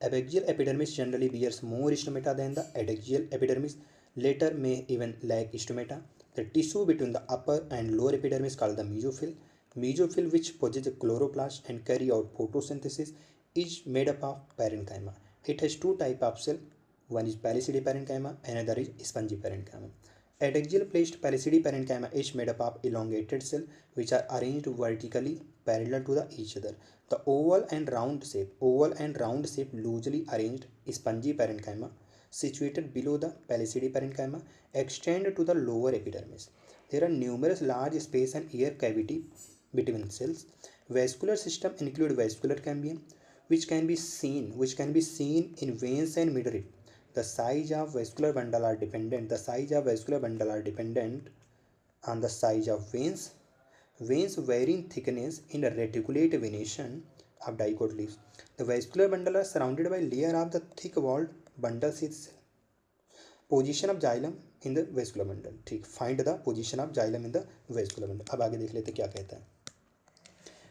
Abaxial epidermis generally bears more stomata than the adaxial epidermis, later may even lack stomata. The tissue between the upper and lower epidermis called the mesophyll. Mesophyll, which possess chloroplast and carry out photosynthesis, is made up of parenchyma. It has two types of cell. One is pallid parenchyma, another is spongy parenchyma. Adaxial placed pallid parenchyma is made up of elongated cells which are arranged vertically parallel to each other. The oval and round shape loosely arranged spongy parenchyma situated below the pallid parenchyma extend to the lower epidermis. There are numerous large space and air cavity between cells. Vascular system include vascular cambium, which can be seen in veins and midrib. The size of vascular bundle are dependent on the size of veins. Veins vary in thickness in a reticulate venation of dicot leaves. The vascular bundle are surrounded by layer of the thick walled bundle sheath. Position of xylem in the vascular bundle, ठीक, find the position of xylem in the vascular bundle. अब आगे देख लेते क्या कहता है।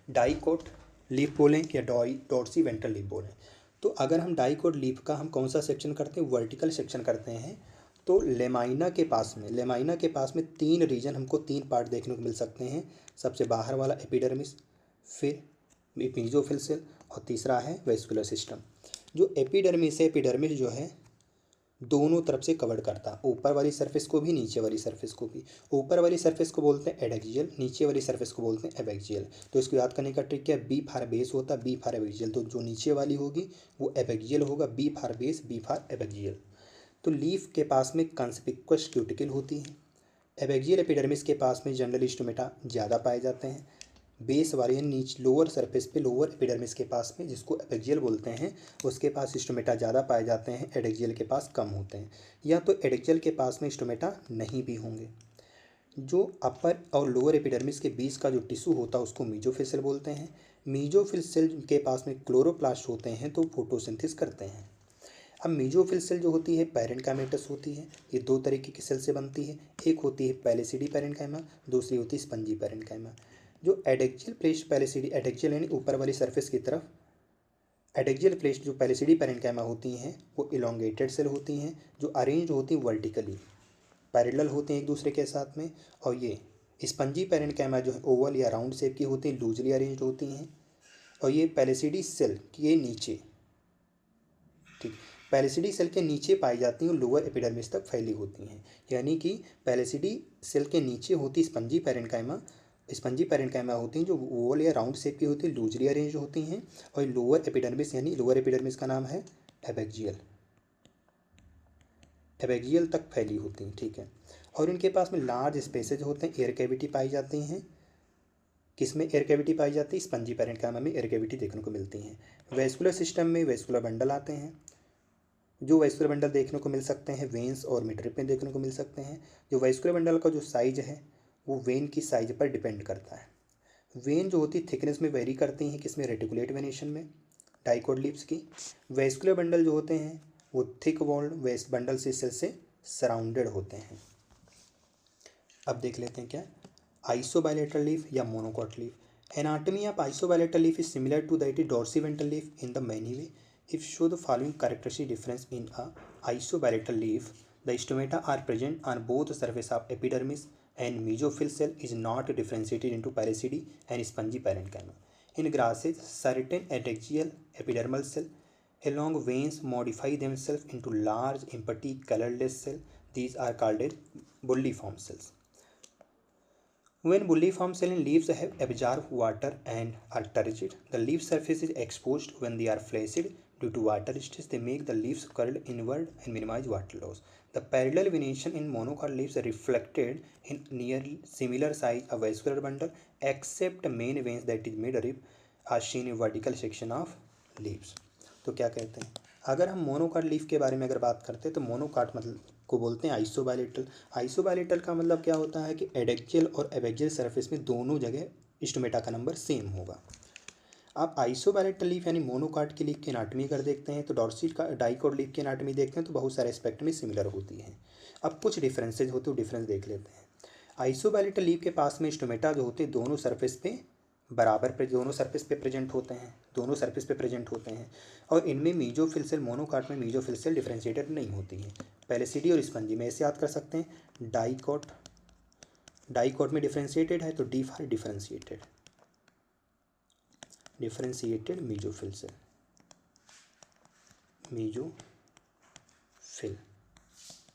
डाइकोट लीफ बोलें या डॉर्सी वेंट्रल लीफ बोलें, तो अगर हम डाइकोट लीफ का हम कौन सा सेक्शन करते हैं, वर्टिकल सेक्शन करते हैं, तो लेमाइना के पास में तीन रीजन हमको तीन पार्ट देखने को मिल सकते हैं। सबसे बाहर वाला एपिडर्मिस, फिर मेसोफिल सेल और तीसरा है वेस्कुलर सिस्टम। जो एपिडर्मिस जो है दोनों तरफ से कवर करता है, ऊपर वाली सरफेस को भी नीचे वाली सरफेस को भी। ऊपर वाली सरफेस को बोलते हैं एडैक्सियल, नीचे वाली सरफेस को बोलते हैं एबैक्सियल। तो इसको याद करने का ट्रिक क्या है, बी फॉर बेस होता है, बी फॉर एबैक्सियल, तो जो नीचे वाली होगी वो एबैक्सियल होगा, B for base, B for abaxial. तो लीफ के पास में कॉन्स्पिकुअस क्यूटिकल होती है। एबैक्सियल एपिडर्मिस के पास में जनरली स्टोमेटा ज़्यादा पाए जाते हैं। बेस वाले नीचे लोअर सरफेस पे, लोअर एपिडर्मिस के पास में, जिसको एबैक्सियल बोलते हैं, उसके पास स्टोमेटा ज़्यादा पाए जाते हैं, एडैक्सियल के पास कम होते हैं, या तो एडैक्सियल के पास में स्टोमेटा नहीं भी होंगे। जो अपर और लोअर एपिडर्मिस के बीच का जो टिश्यू होता है उसको मेसोफिल सेल बोलते हैं। मेसोफिल सेल के पास में क्लोरोप्लास्ट होते हैं तो फोटोसिंथेसिस करते हैं। अब मेसोफिल सेल जो होती है पैरेन्काइमेटस होती है, ये दो तरीके की सेल से बनती है, एक होती है पैलिसिडी पैरेन्काइमा, दूसरी होती है स्पंजी पैरेन्काइमा। जो एडैक्सियल प्लेस्ट पैलिसिडी, एडैक्सियल यानी ऊपर वाली सरफेस की तरफ, एडैक्सियल प्लेस्ट जो पैलिसिडी पैरेन्काइमा होती हैं वो इलोंगेटेड सेल होती हैं, जो अरेंज होती हैं वर्टिकली, पैरेलल होते हैं एक दूसरे के साथ में। और ये स्पंजी पैरेन्काइमा जो है ओवल या राउंड शेप की होती हैं, लूजली अरेंज होती हैं। और ये पैलिसिडी सेल के नीचे, ठीक, पैलिसिडी सेल के नीचे पाई जाती हैं और लोअर एपिडर्मिस तक फैली होती हैं। यानी कि पैलिसिडी सेल के नीचे होती स्पंजी पैरेन्काइमा होती हैं जो ओवल या राउंड शेप की होती है, लूजली अरेंज होती हैं। और लोअर एपिडर्मिस यानी लोअर एपिडर्मिस का नाम है एबैक्सियल तक फैली होती हैं, ठीक है। और इनके पास में लार्ज स्पेसेज होते हैं, एयर कैविटी पाई जाती हैं। किस में एयर कैविटी पाई जाती है? स्पंजी पैरेन्काइमा में एयर कैविटी देखने को मिलती हैं। वैस्कुलर सिस्टम में वैस्कुलर बंडल आते हैं, जो वैस्कुलर बंडल देखने को मिल सकते हैं वेन्स और मिडरिप में देखने को मिल सकते हैं। जो वैस्कुलर बंडल का जो साइज है वो वेन की साइज पर डिपेंड करता है। वेन जो होती है थिकनेस में वेरी करती हैं, किसमें? रेटिकुलेट वेनेशन में, डाइकोट लीव्स की। वैस्कुलर बंडल जो होते हैं वो थिक वॉल्ड वेस्ट बंडल से सेल से सराउंडेड होते हैं। अब देख लेते हैं क्या आइसोबायलेटरल लीफ या monocot leaf. Anatomy of isobilateral leaf is similar to that of dorsiventral leaf in the many way. If show the following characteristic difference in a isobilateral leaf, the stomata are present on both surface of epidermis and mesophyll cell is not differentiated into pellicidi and spongy parenchyma. In grasses, certain adactyal epidermal cell along veins modify themselves into large empty colorless cell. These are called as bulliform cells. When bulliform cell in leaves have absorbed water and are turgid, the leaf surface is exposed. When they are flaccid due to water stress, they make the leaves curl inward and minimize water loss. The parallel venation in monocot leaves are reflected in nearly similar size of vascular bundle, except main veins that is midrib are seen in vertical section of leaves. तो क्या कहते हैं, अगर हम मोनोकाट लीफ के बारे में अगर बात करते हैं तो मोनोकाट मतलब को बोलते हैं आइसोबायलेटरल। आइसोबायलेटरल का मतलब क्या होता है कि एडेक्सियल और एबैक्सियल सरफेस में दोनों जगह स्टोमेटा का नंबर सेम होगा। आप आइसोबायलेटरल लीफ यानी मोनोकाट की लीफ की एनाटॉमी अगर देखते हैं तो डॉर्सी का डाइकोट लीफ की एनाटॉमी देखते हैं तो बहुत सारे एस्पेक्ट में सिमिलर होती है। अब कुछ डिफरेंसेज होते हैं, डिफरेंस देख लेते हैं। आइसोबायलेटरल लीफ के पास में स्टोमेटा जो होते हैं दोनों सरफेस पे बराबर पे दोनों सरफेस पे प्रेजेंट होते हैं और इनमें मीजोफिल सेल मोनोकाट में मीजोफिल सेल डिफरेंशिएटेड नहीं होती हैं। पैलिसिडी और स्पंजी में ऐसे याद कर सकते हैं, डाइकोट में डिफरेंशिएटेड है तो D for differentiated mesophyll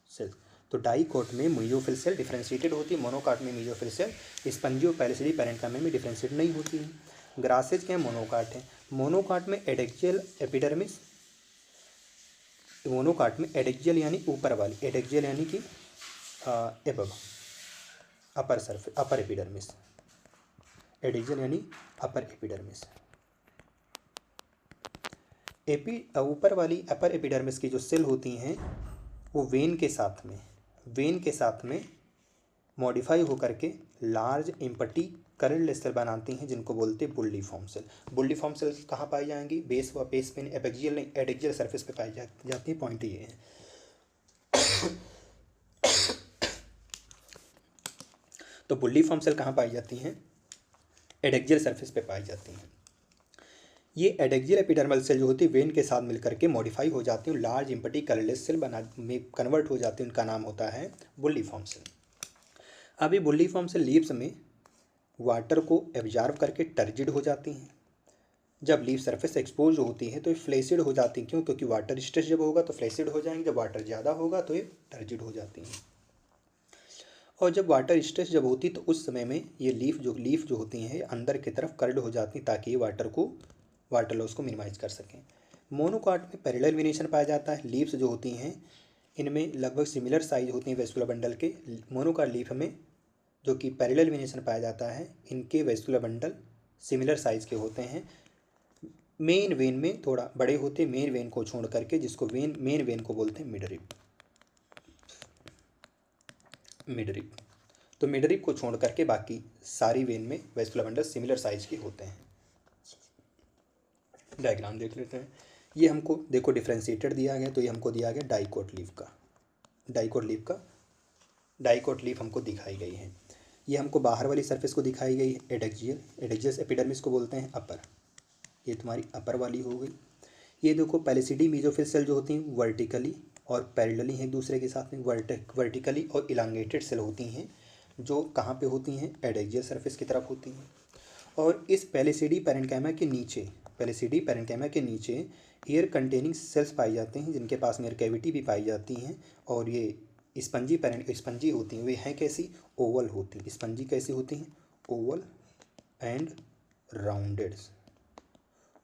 cell. तो डाइकोट में मीजोफिल सेल डिफरेंशिएटेड होती है, मोनोकाट में मीजोफिल सेल स्पंजी और पैलिसिडी पैरेन्काइमा में डिफरेंशिएट नहीं होती है। ग्रासेज के मोनोकाट है, मोनोकाट में एडेक्सियल एपिडर्मिस, मोनोकाट में एडेक्सियल यानी ऊपर वाली, एडेक्सियल यानी कि above upper surface upper epidermis, adaxial यानी अपर एपिडर्मिस। ऊपर वाली अपर एपिडर्मिस की जो सेल होती हैं वो वेन के साथ में मॉडिफाई होकर के लार्ज एम्पटी कलरलेस सेल बनाती हैं जिनको बोलते हैं बुल्लीफॉर्म सेल। बुल्लीफॉर्म सेल कहाँ पाई जाएंगी? बेस व बेस पे एबैक्सियल नहीं एडेक्सियल सरफेस पे पाई जाती है। पॉइंट ये है। तो बुल्लीफॉर्म सेल कहाँ पाई जाती हैं? एडेक्सियल सरफेस पे पाई जाती हैं। ये एडेक्सियल एपिडर्मल सेल जो होती है वेन के साथ मिलकर के मॉडिफाई हो जाती है, लार्ज एम्पटी कलरलेस सेल में कन्वर्ट हो जाती है, उनका नाम होता है बुल्लीफॉर्म सेल। अभी बुल्लीफॉर्म सेल लीव्स में वाटर को एब्जॉर्ब करके टर्जिड हो जाती हैं। जब लीफ सरफेस एक्सपोज होती है तो ये फ्लैसिड हो जाती हैं। क्यों? क्योंकि वाटर स्ट्रेस जब होगा तो फ्लैसिड हो जाएंगे, जब वाटर ज़्यादा होगा तो ये टर्जिड हो जाती हैं। और जब वाटर स्ट्रेस जब होती है तो उस समय में ये लीफ जो होती हैं अंदर की तरफ कर्ल्ड हो जाती हैं ताकि ये वाटर लॉस को मिनिमाइज कर सकें। मोनोकाट में पैरेलल वेनेशन पाया जाता है। लीव्स जो होती हैं इनमें लगभग सिमिलर साइज होती हैं वैस्कुलर बंडल के। मोनोकाट लीफ में जो कि पैरेलल वेनेशन पाया जाता है, इनके वैस्कुलर बंडल सिमिलर साइज के होते हैं। मेन वेन में थोड़ा बड़े होते हैं, मेन वेन को छोड़ करके, जिसको मेन वेन को बोलते हैं मिडरिप। तो मिडरिप को छोड़ करके बाकी सारी वेन में वैस्कुलर बंडल सिमिलर साइज के होते हैं। डायग्राम देख लेते हैं। ये हमको देखो डिफरेंशिएटेड दिया गया, तो ये हमको दिया गया डाइकोट लीफ हमको दिखाई गई है। ये हमको बाहर वाली सरफेस को दिखाई गई है एडेक्सियल एपिडर्मिस को बोलते हैं अपर, ये तुम्हारी अपर वाली हो गई। ये देखो पैलिसिडी मीजोफिल सेल जो होती हैं वर्टिकली और पैरेलली हैं एक दूसरे के साथ में, वर्टिकली और इलांगेटेड सेल होती हैं जो कहाँ पे होती हैं? एडेक्सियल सरफेस की तरफ होती हैं। और इस पैलिसिडी पैरेन्काइमा के नीचे पहले सीडी पैरेन्काइमा के नीचे एयर कंटेनिंग सेल्स पाए जाते हैं जिनके पास में एयर कैविटी भी पाई जाती हैं, और ये स्पंजी होती हैं। वे हैं कैसी? ओवल होती हैं। स्पंजी कैसी होती हैं? Oval and rounded,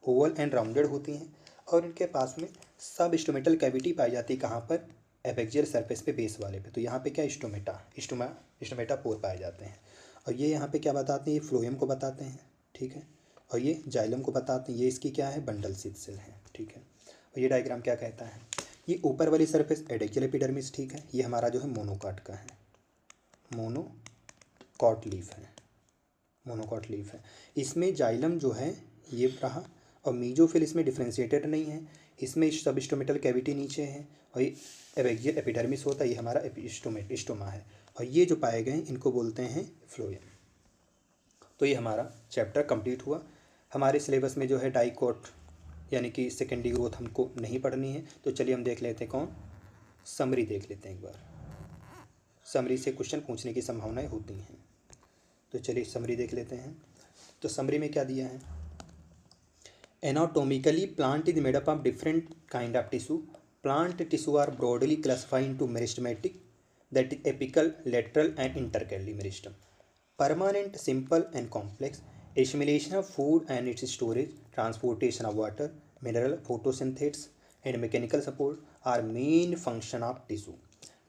Oval and rounded होती हैं। और इनके पास में सब स्टोमेटल कैविटी पाई जाती है। कहाँ पर? एपेक्सियल सरफेस पे, बेस वाले पे। तो यहाँ पे क्या? स्टोमेटा पोर पाए जाते हैं। और ये यहाँ पे क्या बताते हैं? ये फ्लोएम को बताते हैं, ठीक है। और ये जाइलम को बताते हैं। ये इसकी क्या है? बंडल शीथ सेल है, ठीक है। और ये डायग्राम क्या कहता है? ये ऊपर वाली सरफेस एडेक्सियल एपिडर्मिस, ठीक है। ये हमारा जो है मोनोकॉट का है, मोनोकॉट लीफ है। इसमें जाइलम जो है ये रहा, और मीजोफिल इसमें डिफ्रेंशिएटेड नहीं है। इसमें सब स्टोमेटल कैविटी नीचे है, और ये एपेक्सियल एपिडर्मिस होता है। ये हमारा स्टोमा है। और ये जो पाए गए हैं इनको बोलते हैं फ्लोएम। तो ये हमारा चैप्टर कंप्लीट हुआ। हमारे सिलेबस में जो है डाइकोट यानी कि सेकेंडरी ग्रोथ हमको नहीं पढ़नी है। तो चलिए हम देख लेते हैं कौन? समरी देख लेते हैं एक बार। समरी से क्वेश्चन पूछने की संभावनाएं होती हैं। तो चलिए समरी देख लेते हैं। तो समरी में क्या दिया है? Anatomically plant is made up of different kind of tissue. Plant tissue are broadly classified into meristematic, that is apical, lateral and intercalary meristem. Permanent, simple and complex. Assimilation of food and its storage, transportation of water, mineral, photosynthesis and mechanical support are main function of tissue.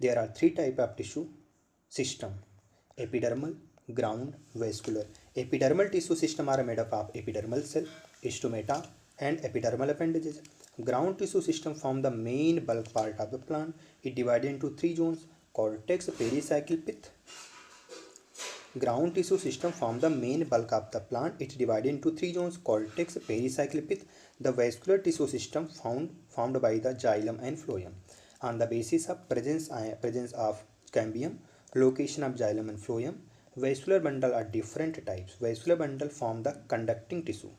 There are three types of tissue system: epidermal, ground, vascular. Epidermal tissue system are made up of epidermal cell, stomata and epidermal appendages. Ground tissue system form the main bulk part of the plant. It divided into three zones: cortex, pericycle, pith. Ground tissue system form the main bulk of the plant. It divided into three zones: cortex, pericycle, pith. The vascular tissue system formed by the xylem and phloem. On the basis of presence of cambium, location of xylem and phloem, vascular bundle are different types. Vascular bundle form the conducting tissue,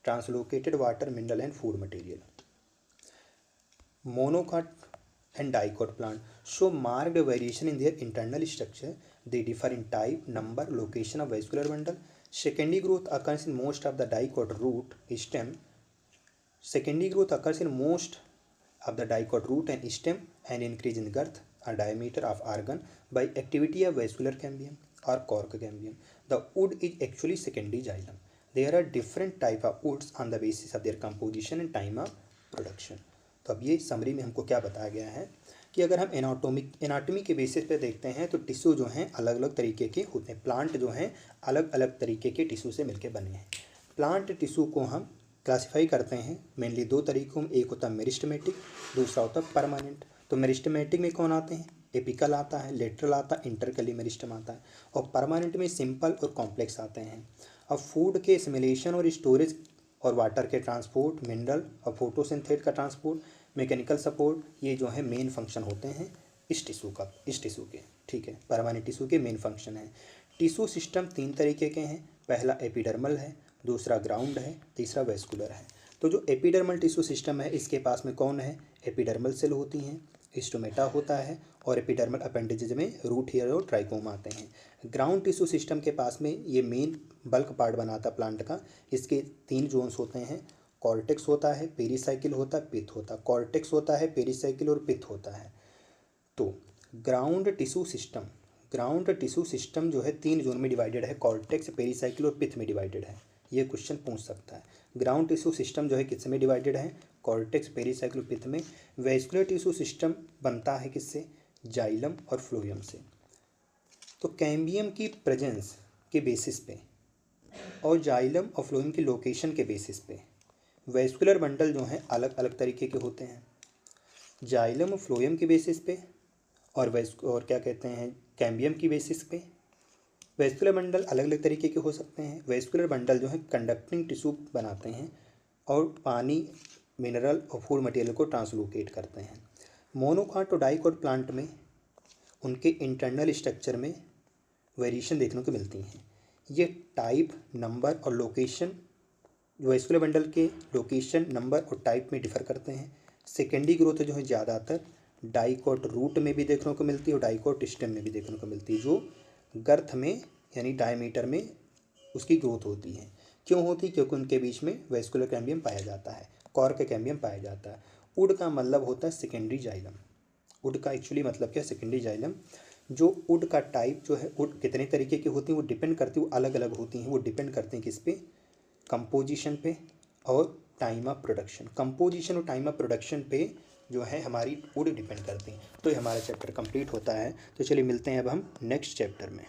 translocated water, mineral and food material. Monocot and dicot plant show marked variation in their internal structure. They differ in type, number, location of vascular bundle. Secondary growth occurs in most of the dicot root stem. Secondary growth occurs in most of the dicot root and stem and increase in girth or diameter of organ by activity of vascular cambium or cork cambium. The wood is actually secondary xylem. There are different type of woods on the basis of their composition and time of production. तो अब ये समरी में हमको क्या बताया गया है कि अगर हम एनाटॉमी के बेसिस पे देखते हैं तो टिश्यू जो हैं अलग अलग तरीके के होते हैं। प्लांट जो हैं अलग अलग तरीके के टिश्यू से मिलकर बने हैं। प्लांट टिश्यू को हम क्लासिफाई करते हैं मेनली दो तरीकों में। एक होता है मेरिस्टेमेटिक, दूसरा होता है परमानेंट। तो मेरिस्टेमेटिक में कौन आते हैं? एपिकल आता है, लेटरल आता है, इंटरकली मेरिस्टम आता है। और परमानेंट में सिंपल और कॉम्प्लेक्स आते हैं। अब फूड के एसिमिलेशन और स्टोरेज और वाटर के ट्रांसपोर्ट, मिनरल और फोटोसिंथेसिस का ट्रांसपोर्ट, मैकेनिकल सपोर्ट, ये जो है मेन फंक्शन होते हैं इस टिश्यू के, ठीक है। परमानेंट टिश्यू के मेन फंक्शन है। टिश्यू सिस्टम तीन तरीके के हैं। पहला एपिडर्मल है, दूसरा ग्राउंड है, तीसरा वेस्कुलर है। तो जो एपिडर्मल टिश्यू सिस्टम है इसके पास में कौन है? एपिडर्मल सेल होती हैं, स्टोमेटा होता है, और एपिडर्मल अपेंडेजेज में रूट हेयर और ट्राइकोम आते हैं। ग्राउंड टिश्यू सिस्टम के पास में ये मेन बल्क पार्ट बनाता है प्लांट का। इसके तीन जोन्स होते हैं। कॉर्टेक्स होता है, पेरीसाइकिल होता है, पिथ होता है। कॉर्टेक्स होता है, पेरीसाइकिल और पिथ होता है। तो ग्राउंड टिश्यू सिस्टम जो है तीन जोन में डिवाइडेड है। कॉर्टेक्स, पेरीसाइकिल और पिथ में डिवाइडेड है। ये क्वेश्चन पूछ सकता है। ग्राउंड टिश्यू सिस्टम जो है किस में डिवाइडेड है? कॉर्टेक्स, पेरीसाइकिल और पिथ में। वेस्कुलर टिश्यू सिस्टम बनता है किससे? जाइलम और फ्लोएम से। तो कैम्बियम की प्रेजेंस के बेसिस पे और जाइलम और फ्लोएम की लोकेशन के बेसिस पे वेस्कुलर बंडल जो हैं अलग अलग तरीके के होते हैं। जाइलम और फ्लोएम के बेसिस पे और क्या कहते हैं कैम्बियम की बेसिस पे वेस्कुलर बंडल अलग अलग तरीके के हो सकते हैं। वेस्कुलर बंडल जो है कंडक्टिंग टिश्यू बनाते हैं और पानी, मिनरल और फूड मटेरियल को ट्रांसलोकेट करते हैं। मोनोकॉट और डाइकोट प्लांट में उनके इंटरनल स्ट्रक्चर में वेरिएशन देखने को मिलती हैं। ये टाइप, नंबर और लोकेशन, वेस्कुलर बंडल के लोकेशन, नंबर और टाइप में डिफर करते हैं। सेकेंडरी ग्रोथ जो है ज़्यादातर डाइकोट रूट में भी देखने को मिलती है और डाइकोट स्टेम में भी देखने को मिलती है, जो गर्थ में यानी डायमीटर में उसकी ग्रोथ होती है। क्यों होती? क्योंकि उनके बीच में वेस्कुलर कैम्बियम पाया जाता है, कॉर्क कैम्बियम पाया जाता है। उड का मतलब होता है सेकेंडरी जाइलम। उड का एक्चुअली मतलब क्या है? Secondary xylem. जो उड का टाइप जो है, उड कितने तरीके की होती हैं वो डिपेंड करती है, वो अलग अलग होती हैं, वो डिपेंड करते हैं किस पे? कंपोजिशन पे और टाइम ऑफ प्रोडक्शन। कंपोजिशन और टाइम ऑफ प्रोडक्शन पे जो है हमारी उड डिपेंड करती हैं। तो ये हमारा चैप्टर कंप्लीट होता है। तो चलिए मिलते हैं अब हम नेक्स्ट चैप्टर में।